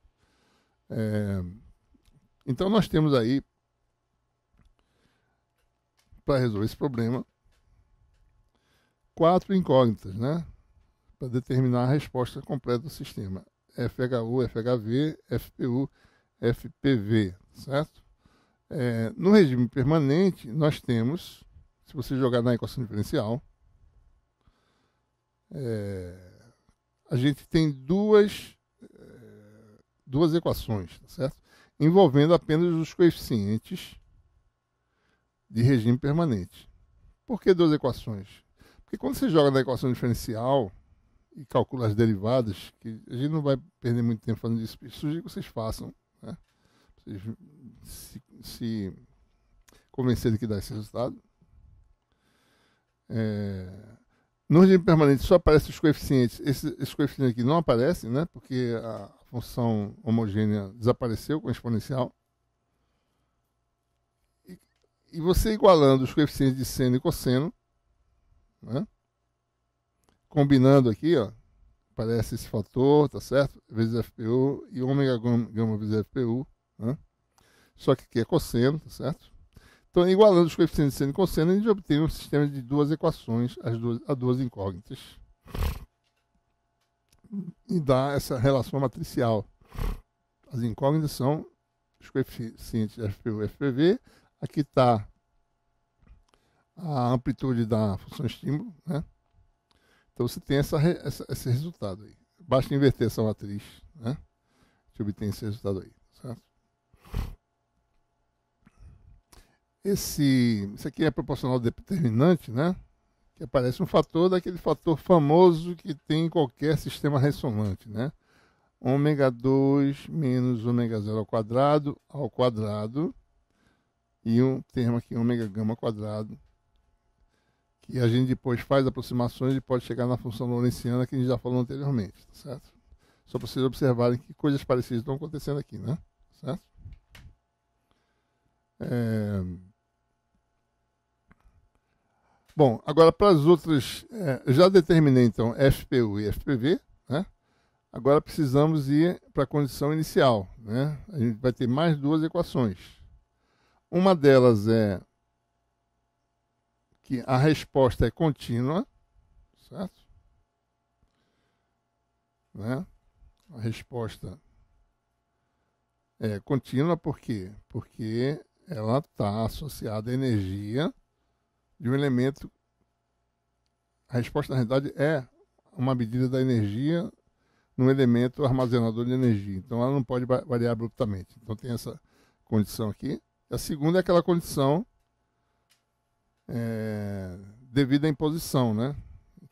Speaker 1: Então nós temos aí, para resolver esse problema, 4 incógnitas, né, para determinar a resposta completa do sistema. FHU, FHV, FPU, FPV, certo? No regime permanente, nós temos, se você jogar na equação diferencial, a gente tem duas equações, certo? Envolvendo apenas os coeficientes de regime permanente. Por que duas equações? Porque quando você joga na equação diferencial e calcula as derivadas, que a gente não vai perder muito tempo fazendo isso, sugiro que vocês façam, né? Vocês se convencerem que dá esse resultado. No regime permanente só aparecem os coeficientes. Esses coeficientes aqui não aparecem, né? Porque a função homogênea desapareceu com a exponencial. E você igualando os coeficientes de seno e cosseno, né, combinando aqui, ó, aparece esse fator, tá certo? Vezes FPU e ômega gama vezes FPU, né? Só que aqui é cosseno, tá certo? Então, igualando os coeficientes de seno e cosseno, a gente obtém um sistema de duas equações, as duas incógnitas. E dá essa relação matricial. As incógnitas são os coeficientes FPU e FPV. Aqui está a amplitude da função estímulo, né? Então você tem esse resultado aí. Basta inverter essa matriz, né? Você obtém esse resultado aí, certo? Isso aqui é proporcional determinante, né? Que aparece um fator daquele fator famoso que tem em qualquer sistema ressonante, né? Ômega 2 menos ômega 0 ao quadrado, e um termo aqui, ômega gama quadrado, que a gente depois faz aproximações e pode chegar na função lorentziana que a gente já falou anteriormente, tá certo? Só para vocês observarem que coisas parecidas estão acontecendo aqui, né? Certo? Bom, agora para as outras, eu já determinei então FPU e FPV, né? Agora precisamos ir para a condição inicial, né? A gente vai ter mais duas equações. Uma delas é que a resposta é contínua, certo? Né? A resposta é contínua por quê? Porque ela está associada à energia de um elemento. A resposta, na realidade, é uma medida da energia num elemento armazenador de energia. Então, ela não pode variar abruptamente. Então, tem essa condição aqui. A segunda é aquela condição devido à imposição, né?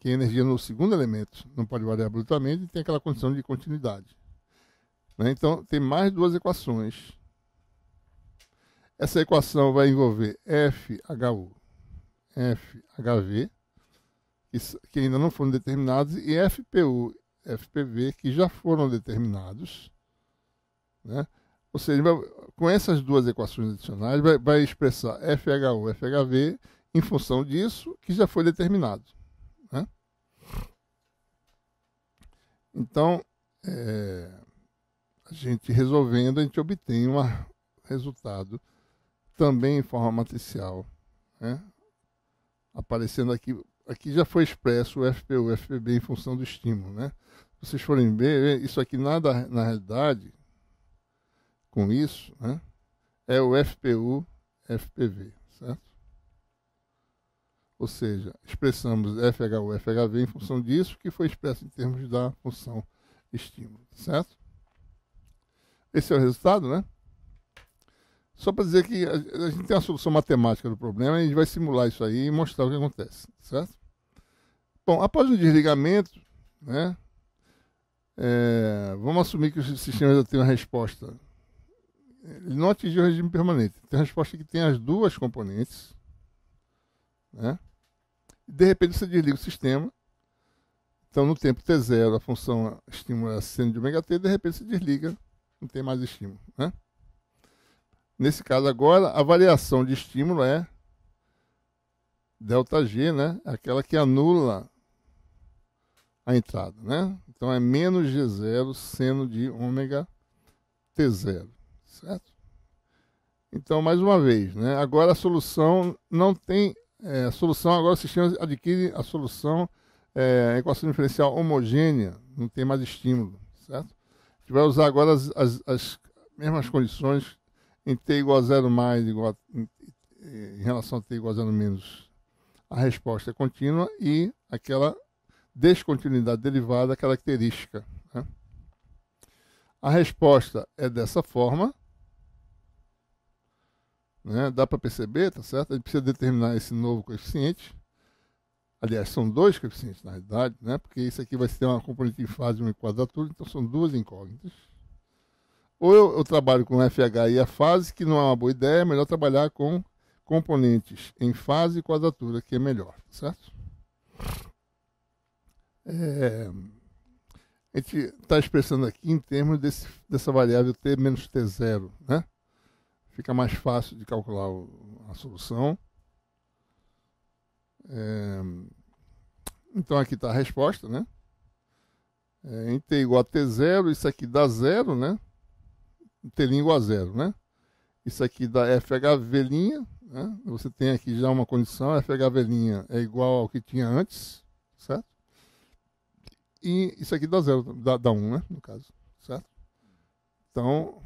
Speaker 1: que a energia no segundo elemento não pode variar abruptamente e tem aquela condição de continuidade. Né? Então, tem mais duas equações. Essa equação vai envolver FHU, FHV, que ainda não foram determinados, e FPU, FPV, que já foram determinados. Né? Ou seja, com essas duas equações adicionais, vai expressar FHU, FHV em função disso que já foi determinado. Né? Então, a gente resolvendo, a gente obtém um resultado também em forma matricial. Né? Aparecendo aqui, aqui já foi expresso o FPU, o FPB em função do estímulo. Né? Se vocês forem ver, isso aqui nada, na realidade, com isso, né, é o FPU, FPV, certo? Ou seja, expressamos FHU, FHV em função disso que foi expresso em termos da função estímulo, certo? Esse é o resultado, né? Só para dizer que a gente tem a solução matemática do problema e a gente vai simular isso aí e mostrar o que acontece, certo? Bom, após o desligamento, né, vamos assumir que o sistema já tem uma resposta. Ele não atingiu o regime permanente. Tem a resposta que tem as duas componentes. Né? E de repente você desliga o sistema. Então no tempo T0 a função estímulo é seno de ômega t, de repente se desliga, não tem mais estímulo. Né? Nesse caso agora, a variação de estímulo é ΔG, né? Aquela que anula a entrada. Né? Então é menos G0 seno de ômega T0. Certo? Então, mais uma vez, né? Agora a solução não tem... a solução, agora o sistema adquire a solução, a equação diferencial homogênea, não tem mais estímulo. Certo? A gente vai usar agora as mesmas condições em t igual a 0 mais, em relação a t igual a 0 menos. A resposta é contínua e aquela descontinuidade derivada característica. Né? A resposta é dessa forma. Né? Dá para perceber, tá certo? A gente precisa determinar esse novo coeficiente. Aliás, são dois coeficientes na realidade, né? Porque isso aqui vai ter uma componente em fase e uma em quadratura, então são duas incógnitas. Ou eu trabalho com FH e a fase, que não é uma boa ideia, é melhor trabalhar com componentes em fase e quadratura, que é melhor, tá certo? A gente está expressando aqui em termos dessa variável t menos t0, né? Fica mais fácil de calcular a solução. Então aqui está a resposta, né? Em t igual a t0, isso aqui dá 0, né? T' igual a 0, né? Isso aqui dá FHV', né? Você tem aqui já uma condição, FHV' é igual ao que tinha antes, certo? E isso aqui dá 0, dá 1, né? No caso, certo? Então,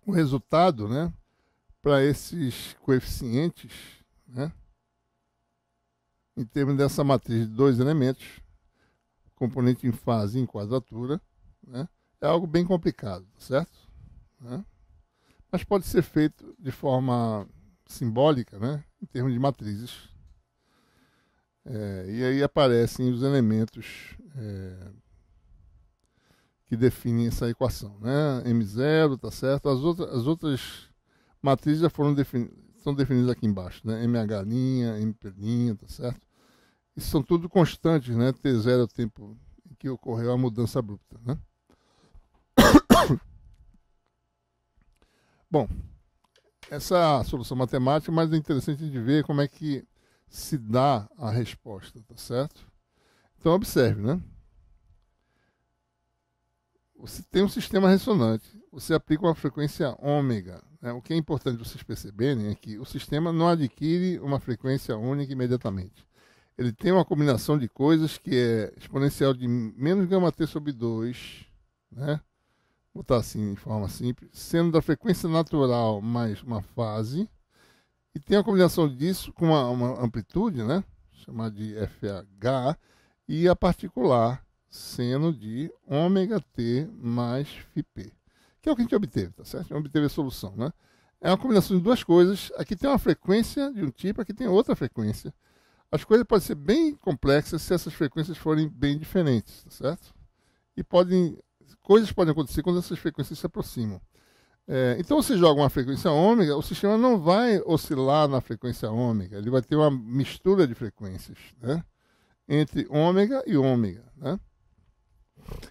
Speaker 1: o resultado, né, para esses coeficientes, né, em termos dessa matriz de dois elementos, componente em fase e em quadratura, né, é algo bem complicado, certo? Né? Mas pode ser feito de forma simbólica, né, em termos de matrizes. E aí aparecem os elementos que definem essa equação, né? M0, tá certo? As outras matrizes já são definidas aqui embaixo, né? MH', MP', tá certo? Isso são tudo constantes, né? T0 é o tempo em que ocorreu a mudança abrupta, né? Bom, essa é a solução matemática, mas é interessante de ver como é que se dá a resposta, tá certo? Então observe, né? Você tem um sistema ressonante, você aplica uma frequência ômega. Né? O que é importante vocês perceberem é que o sistema não adquire uma frequência única imediatamente. Ele tem uma combinação de coisas que é exponencial de menos gama t sobre 2, né? Vou botar assim de forma simples, sendo da frequência natural mais uma fase, e tem a combinação disso com uma amplitude, né? Chamada de FH, e a particular, seno de ômega t mais φp, que é o que a gente obteve, tá certo? A gente obteve a solução, né? É uma combinação de duas coisas. Aqui tem uma frequência de um tipo, aqui tem outra frequência. As coisas podem ser bem complexas se essas frequências forem bem diferentes, tá certo? E coisas podem acontecer quando essas frequências se aproximam. Então, você joga uma frequência ômega, o sistema não vai oscilar na frequência ômega, ele vai ter uma mistura de frequências, né, entre ômega e ômega. Né?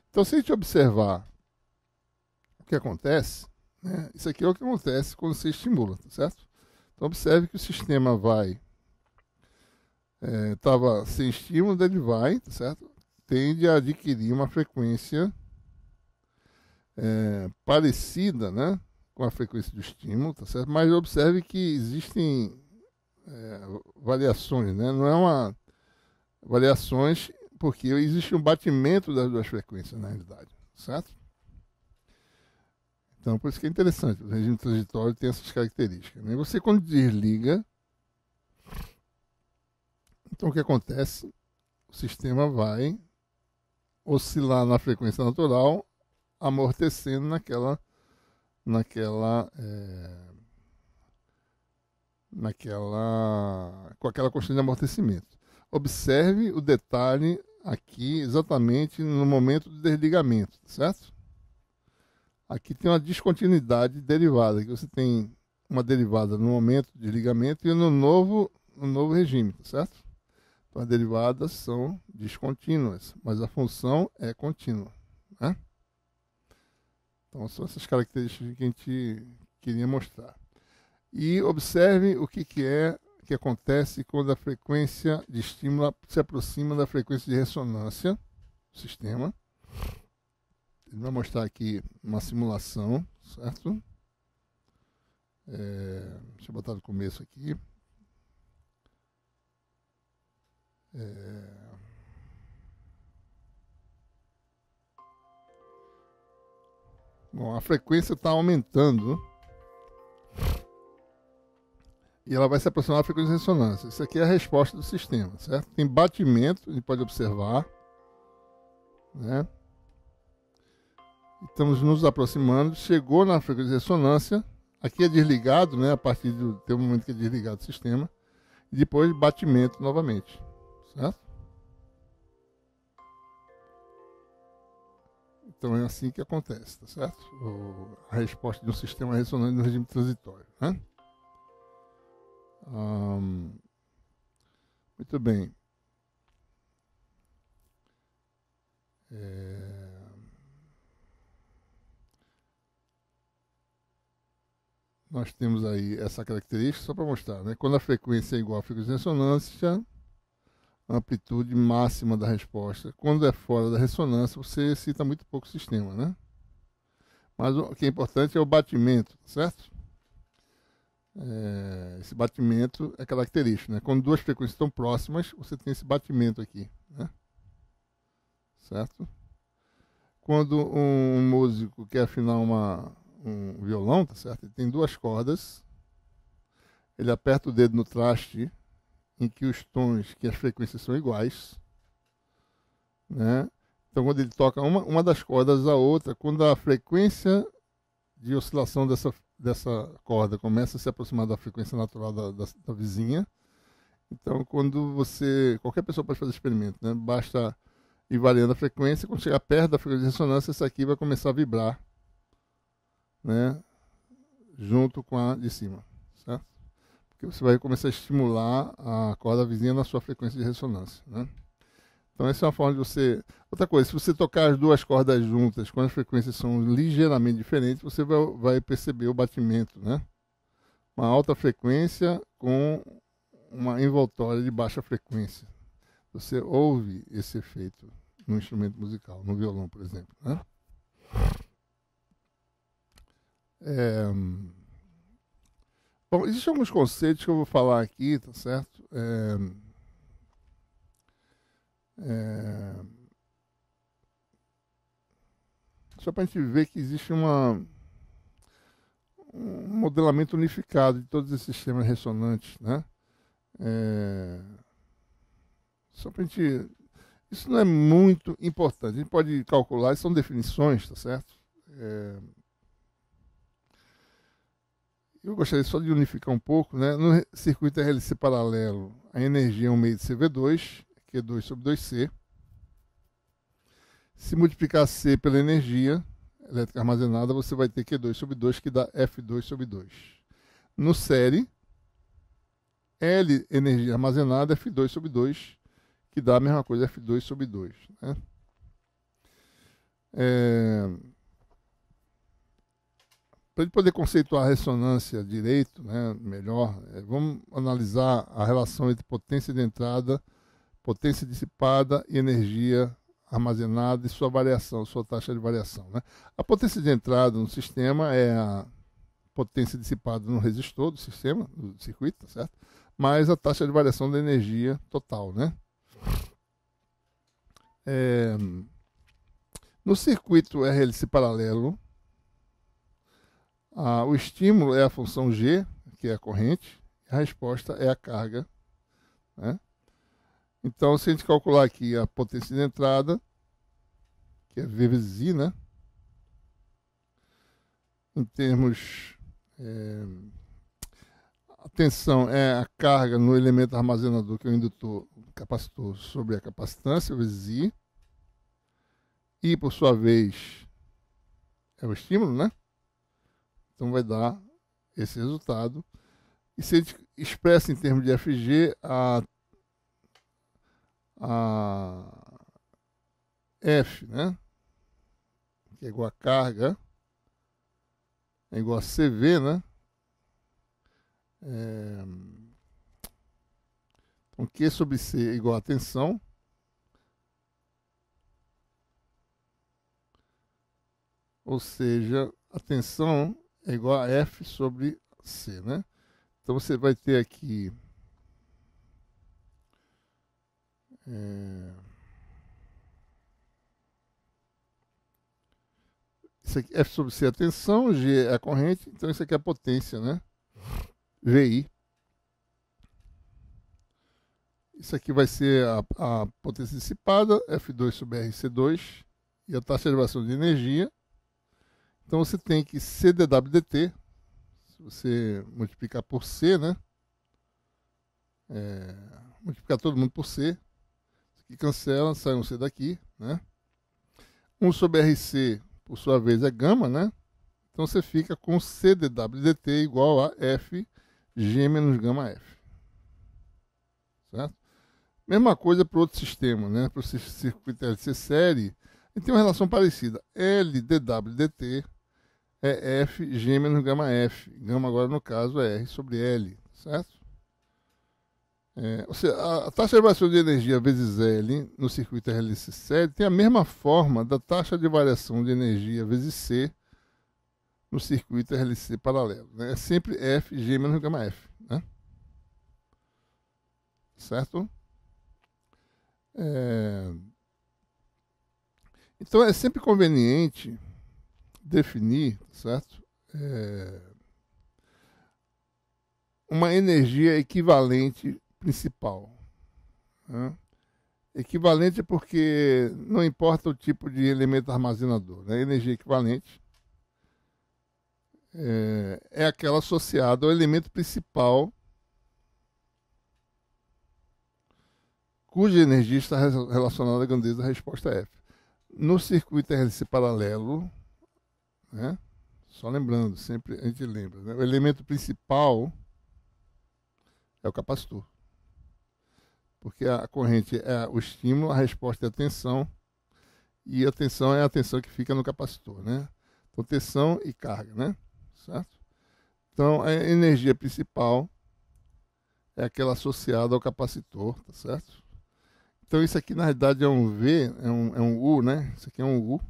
Speaker 1: Então, se a gente observar o que acontece, né, isso aqui é o que acontece quando você estimula, tá certo? Então, observe que o sistema vai, estava sem estímulo, ele vai, tá certo? Tende a adquirir uma frequência parecida, né, com a frequência do estímulo, tá certo? Mas observe que existem variações, né? Não é uma variações porque existe um batimento das duas frequências na realidade, certo? Então, por isso que é interessante, o regime transitório tem essas características. Né? Você, quando desliga, então o que acontece? O sistema vai oscilar na frequência natural, amortecendo com aquela constante de amortecimento. Observe o detalhe aqui exatamente no momento do desligamento, certo? Aqui tem uma descontinuidade derivada, que você tem uma derivada no momento do desligamento e no novo regime, certo? Então as derivadas são descontínuas, mas a função é contínua. Né? Então são essas características que a gente queria mostrar. E observe o que acontece quando a frequência de estímulo se aproxima da frequência de ressonância do sistema. Ele vai mostrar aqui uma simulação, certo? Deixa eu botar no começo aqui. Bom, a frequência está aumentando e ela vai se aproximar da frequência de ressonância. Isso aqui é a resposta do sistema, certo? Tem batimento, a gente pode observar, né? Estamos nos aproximando, chegou na frequência de ressonância, aqui é desligado, né? A partir do tem um momento que é desligado o sistema, e depois batimento novamente, certo? Então é assim que acontece, tá certo? A resposta de um sistema ressonante no regime transitório, né? Muito bem. Nós temos aí essa característica, só para mostrar, né? Quando a frequência é igual à frequência de ressonância, a amplitude máxima da resposta. Quando é fora da ressonância, você excita muito pouco o sistema, né? Mas o que é importante é o batimento, certo? Esse batimento é característico, né? Quando duas frequências estão próximas, você tem esse batimento aqui, né? Certo? Quando um músico quer afinar um violão, tá certo? Ele tem duas cordas, ele aperta o dedo no traste em que os tons, que as frequências são iguais, né? Então, quando ele toca uma das cordas a outra, quando a frequência de oscilação dessa corda começa a se aproximar da frequência natural da vizinha, então, qualquer pessoa pode fazer experimento, né? Basta ir variando a frequência, quando chegar perto da frequência de ressonância, essa aqui vai começar a vibrar, né? Junto com a de cima, certo? Porque você vai começar a estimular a corda vizinha na sua frequência de ressonância, né? Então essa é uma forma de você... Outra coisa, se você tocar as duas cordas juntas, quando as frequências são ligeiramente diferentes, você vai perceber o batimento, né? Uma alta frequência com uma envoltória de baixa frequência. Você ouve esse efeito no instrumento musical, no violão, por exemplo, né? Bom, existem alguns conceitos que eu vou falar aqui, tá certo? Só para a gente ver que existe um modelamento unificado de todos esses sistemas ressonantes, né? Só para a gente... Isso não é muito importante. A gente pode calcular, são definições, tá certo? eu gostaria só de unificar um pouco, né? No circuito RLC paralelo, a energia é um meio de CV2, que é 2 sobre 2C. Se multiplicar C pela energia elétrica armazenada, você vai ter Q2 sobre 2, que dá F2 sobre 2. No série, L energia armazenada, F2 sobre 2, que dá a mesma coisa, F2 sobre 2. Né? Para a gente poder conceituar a ressonância direito, né, melhor, vamos analisar a relação entre potência de entrada, potência dissipada e energia armazenada e sua variação, sua taxa de variação. Né? A potência de entrada no sistema é a potência dissipada no resistor do sistema, do circuito, tá certo? Mais a taxa de variação da energia total. Né? No circuito RLC paralelo, o estímulo é a função G, que é a corrente, e a resposta é a carga. Né? Então, se a gente calcular aqui a potência de entrada, que é V vezes I, né? Em termos... a tensão é a carga no elemento armazenador, que é o indutor, capacitor, sobre a capacitância, vezes I. I, por sua vez, é o estímulo, né? Então vai dar esse resultado. E se a gente expressa em termos de FG, a F, né? Que é igual a carga, é igual a CV, né? Então Q sobre C é igual a tensão. Ou seja, a tensão é igual a F sobre C, né? Então você vai ter aqui isso aqui, F sobre C é a tensão, G é a corrente, então isso aqui é a potência, né? VI. Isso aqui vai ser a potência dissipada, F2 sobre RC2, e a taxa de variação de energia. Então você tem que CdWdt, se você multiplicar por C, né? Multiplicar todo mundo por C. Isso aqui cancela, sai um C daqui, né? 1 sobre RC, por sua vez, é gama, né? Então você fica com CdWdt igual a Fg menos gama F. Certo? Mesma coisa para o outro sistema, né? Para o circuito LC série, ele tem uma relação parecida. LdWdt é Fg menos gama F. Gama agora, no caso, é R sobre L, certo? Ou seja, a taxa de variação de energia vezes L no circuito RLC série tem a mesma forma da taxa de variação de energia vezes C no circuito RLC paralelo. Né? É sempre Fg menos gama F. Né? Certo? Então é sempre conveniente definir, certo? Uma energia equivalente principal. Né? Equivalente porque não importa o tipo de elemento armazenador. Né? Energia equivalente é aquela associada ao elemento principal cuja energia está relacionada à grandeza da resposta F. No circuito RLC paralelo, né? Só lembrando, sempre a gente lembra, né? O elemento principal é o capacitor. Porque a corrente é o estímulo, a resposta é a tensão, e a tensão é a tensão que fica no capacitor, né? Então, tensão e carga, né? Certo? Então, a energia principal é aquela associada ao capacitor, tá certo? Então, isso aqui, na realidade, é um V, é um U, né? Isso aqui é um U.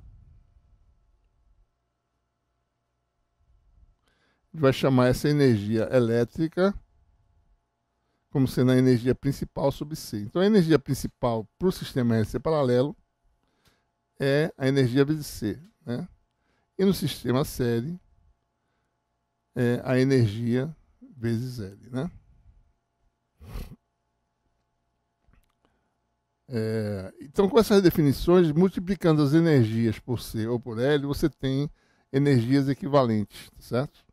Speaker 1: Vai chamar essa energia elétrica como sendo a energia principal sobre C. Então, a energia principal para o sistema RLC paralelo é a energia vezes C. Né? E no sistema série é a energia vezes L. Né? Então, com essas definições, multiplicando as energias por C ou por L, você tem energias equivalentes, certo?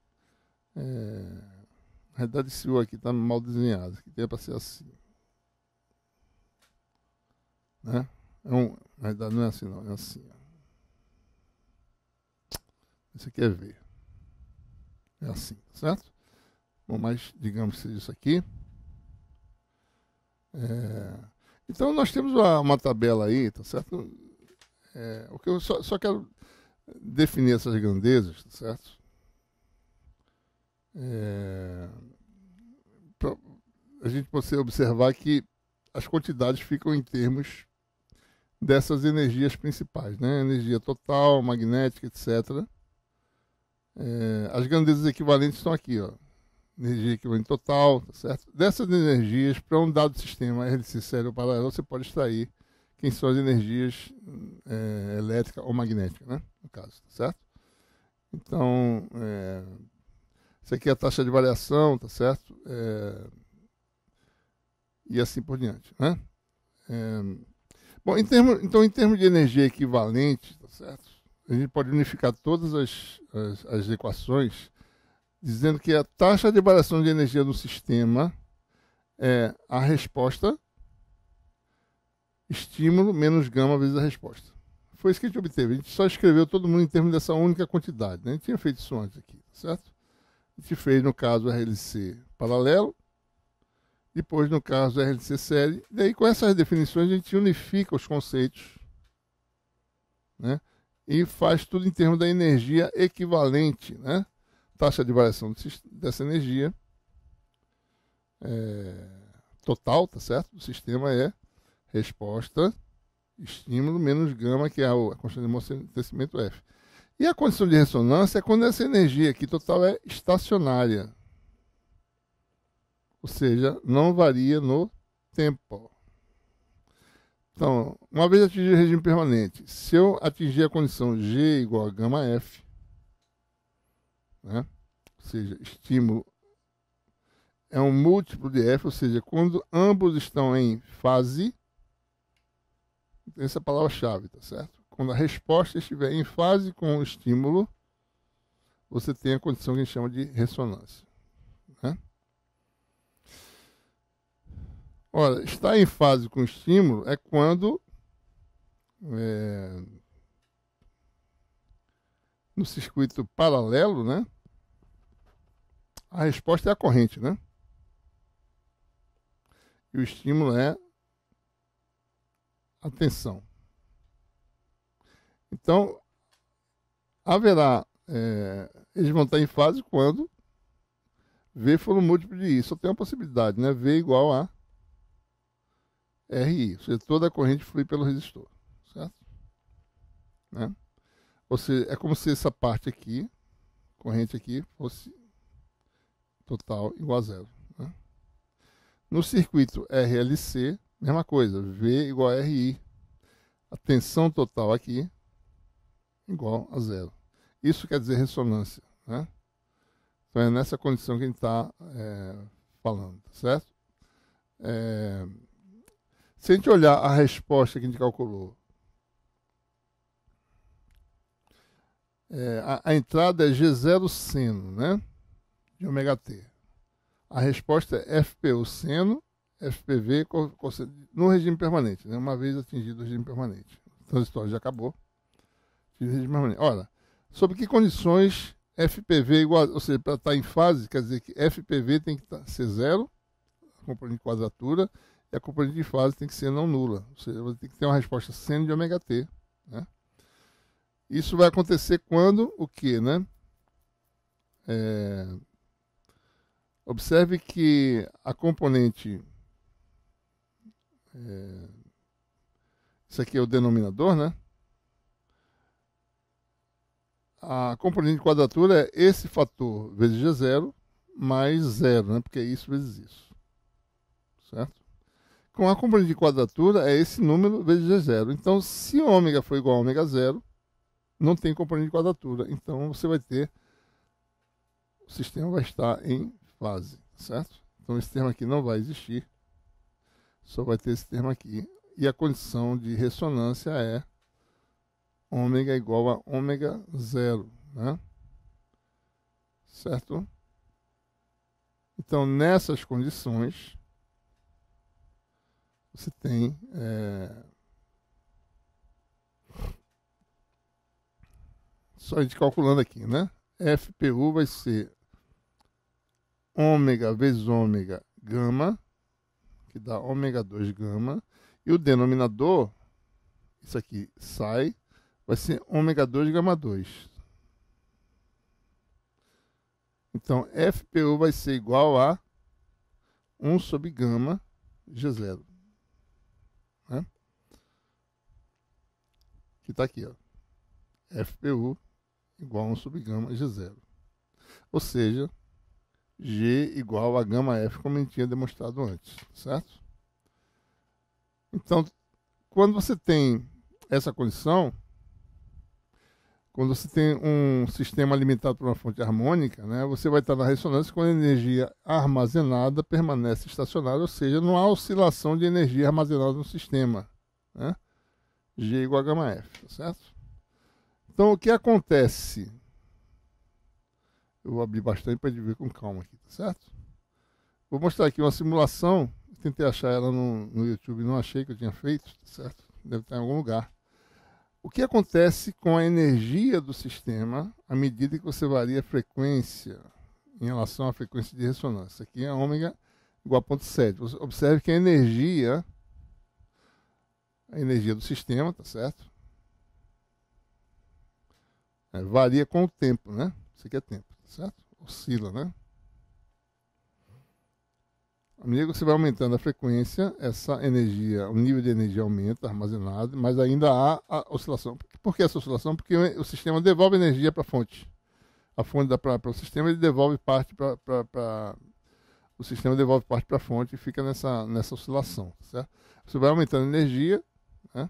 Speaker 1: Na realidade, esse U aqui está mal desenhado. Aqui tem para ser assim. Né? Na realidade, não é assim, não. É assim. Ó. Esse aqui é V. É assim, certo? Bom, mas digamos que seja isso aqui. Então, nós temos uma tabela aí, tá certo? O que eu só quero definir essas grandezas, tá certo? Pra a gente poder observar que as quantidades ficam em termos dessas energias principais, né? Energia total, magnética, etc. As grandezas equivalentes estão aqui, ó. Energia equivalente total, tá certo? Dessas energias, para um dado sistema RLC sério ou paralelo, você pode extrair quem são as energias elétrica ou magnética, né? No caso, tá certo? Então, isso aqui é a taxa de variação, tá certo? E assim por diante, né? Bom, em termos de energia equivalente, tá certo? A gente pode unificar todas as equações dizendo que a taxa de variação de energia do sistema é a resposta estímulo menos gama vezes a resposta. Foi isso que a gente obteve. A gente só escreveu todo mundo em termos dessa única quantidade. Né? A gente tinha feito isso antes aqui, certo? A gente fez, no caso, RLC paralelo, depois, no caso, RLC série. Daí, com essas definições, a gente unifica os conceitos, né? E faz tudo em termos da energia equivalente, né? Taxa de variação dessa energia total, tá certo? Do sistema é resposta, estímulo menos gama, que é a constante de amortecimento F. E a condição de ressonância é quando essa energia aqui total é estacionária. Ou seja, não varia no tempo. Então, uma vez atingido o regime permanente, se eu atingir a condição G igual a gama F, né? Ou seja, estímulo é um múltiplo de F, ou seja, quando ambos estão em fase, essa é a palavra-chave, tá certo? Quando a resposta estiver em fase com o estímulo, você tem a condição que a gente chama de ressonância. Né? Ora, estar em fase com o estímulo é quando no circuito paralelo, né? A resposta é a corrente, né? E o estímulo é a tensão. Então, haverá, eles vão estar em fase quando V for um múltiplo de I. Só tem uma possibilidade, né? V igual a RI. Ou seja, toda a corrente flui pelo resistor. Certo? Né? Ou seja, é como se essa parte aqui, corrente aqui, fosse total igual a zero. Né? No circuito RLC, mesma coisa, V igual a RI. A tensão total aqui igual a zero. Isso quer dizer ressonância. Né? Então é nessa condição que a gente está falando, certo? Se a gente olhar a resposta que a gente calculou, a entrada é G0 seno, né? De ômega T. A resposta é FPU seno, FPV no regime permanente, né? Uma vez atingido o regime permanente. O transitório já acabou. Regime permanente. Ora, sob que condições FPV igual, ou seja, para estar em fase, quer dizer que FPV tem que ser zero, a componente de quadratura, e a componente de fase tem que ser não nula. Ou seja, você tem que ter uma resposta seno de ômega T. Né? Isso vai acontecer quando o quê, né? Observe que a componente... isso aqui é o denominador, né? A componente de quadratura é esse fator vezes G0 mais 0, né? Porque é isso vezes isso. Certo? Com a componente de quadratura é esse número vezes G0. Então, se ômega for igual a ômega 0, não tem componente de quadratura. Então, você vai ter... O sistema vai estar em fase. Certo? Então, esse termo aqui não vai existir. Só vai ter esse termo aqui. E a condição de ressonância é ômega igual a ômega 0, né? Certo? Então, nessas condições, você tem só a gente calculando aqui, né? FPU vai ser ômega vezes ômega gama, que dá ômega 2 gama, e o denominador, isso aqui sai, vai ser ômega 2 gama 2. Então, FPU vai ser igual a 1 sobre gama G0. Né? Que está aqui, ó. FPU igual a 1 sobre gama G0. Ou seja, G igual a gama F, como a gente tinha demonstrado antes, certo? Então, quando você tem essa condição, quando você tem um sistema alimentado por uma fonte harmônica, né, você vai estar na ressonância quando a energia armazenada permanece estacionária, ou seja, não há oscilação de energia armazenada no sistema. Né? G igual a gama F, tá certo? Então, o que acontece? Eu vou abrir bastante para a gente ver com calma aqui, tá certo? Vou mostrar aqui uma simulação. Tentei achar ela no YouTube, não achei que eu tinha feito, tá certo? Deve estar em algum lugar. O que acontece com a energia do sistema à medida que você varia a frequência em relação à frequência de ressonância? Aqui é ômega igual a 0,7. Você observe que a energia do sistema, tá certo? Varia com o tempo, né? Isso aqui é tempo, tá certo? Oscila, né? À medida que você vai aumentando a frequência, essa energia, o nível de energia aumenta, armazenado, mas ainda há a oscilação. Por que essa oscilação? Porque o sistema devolve energia para a fonte. A fonte dá para o sistema, ele devolve parte para o sistema devolve parte para a fonte e fica nessa oscilação, certo? Você vai aumentando a energia, né?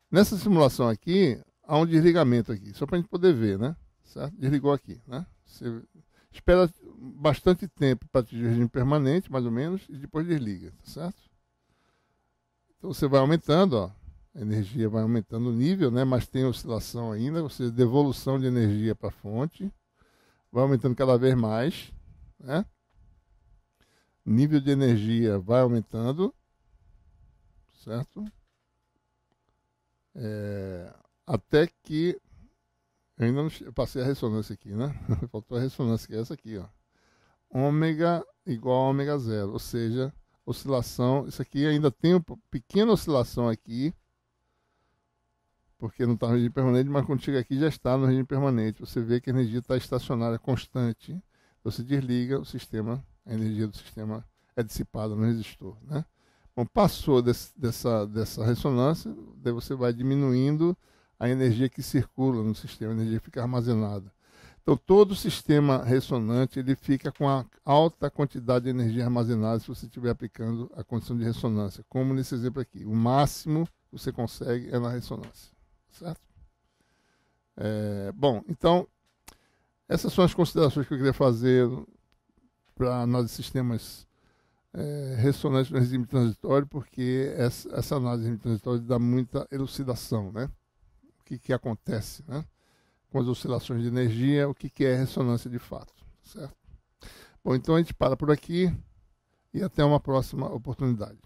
Speaker 1: Nessa simulação aqui, há um desligamento aqui, só para a gente poder ver, né? Certo? Desligou aqui, né? Você espera bastante tempo para atingir o regime permanente, mais ou menos, e depois desliga, tá certo? Então você vai aumentando, ó, a energia vai aumentando o nível, né? Mas tem oscilação ainda, ou seja, devolução de energia para a fonte, vai aumentando cada vez mais, né? Nível de energia vai aumentando, certo? Até que eu ainda não eu passei a ressonância aqui, né? Faltou a ressonância, que é essa aqui, ó. Ômega igual a ômega 0, ou seja, oscilação, isso aqui ainda tem uma pequena oscilação aqui, porque não está no regime permanente, mas quando chega aqui já está no regime permanente. Você vê que a energia está estacionária, constante. Você desliga o sistema, a energia do sistema é dissipada no resistor, né? Bom, passou dessa ressonância, daí você vai diminuindo a energia que circula no sistema, a energia fica armazenada. Então, todo o sistema ressonante ele fica com a alta quantidade de energia armazenada se você estiver aplicando a condição de ressonância, como nesse exemplo aqui. O máximo que você consegue é na ressonância, certo? Bom, então, essas são as considerações que eu queria fazer para análise de sistemas ressonantes no regime transitório, porque essa análise de regime transitório dá muita elucidação, né? O que acontece, né? Com as oscilações de energia, o que é ressonância de fato, certo? Bom, então a gente para por aqui e até uma próxima oportunidade.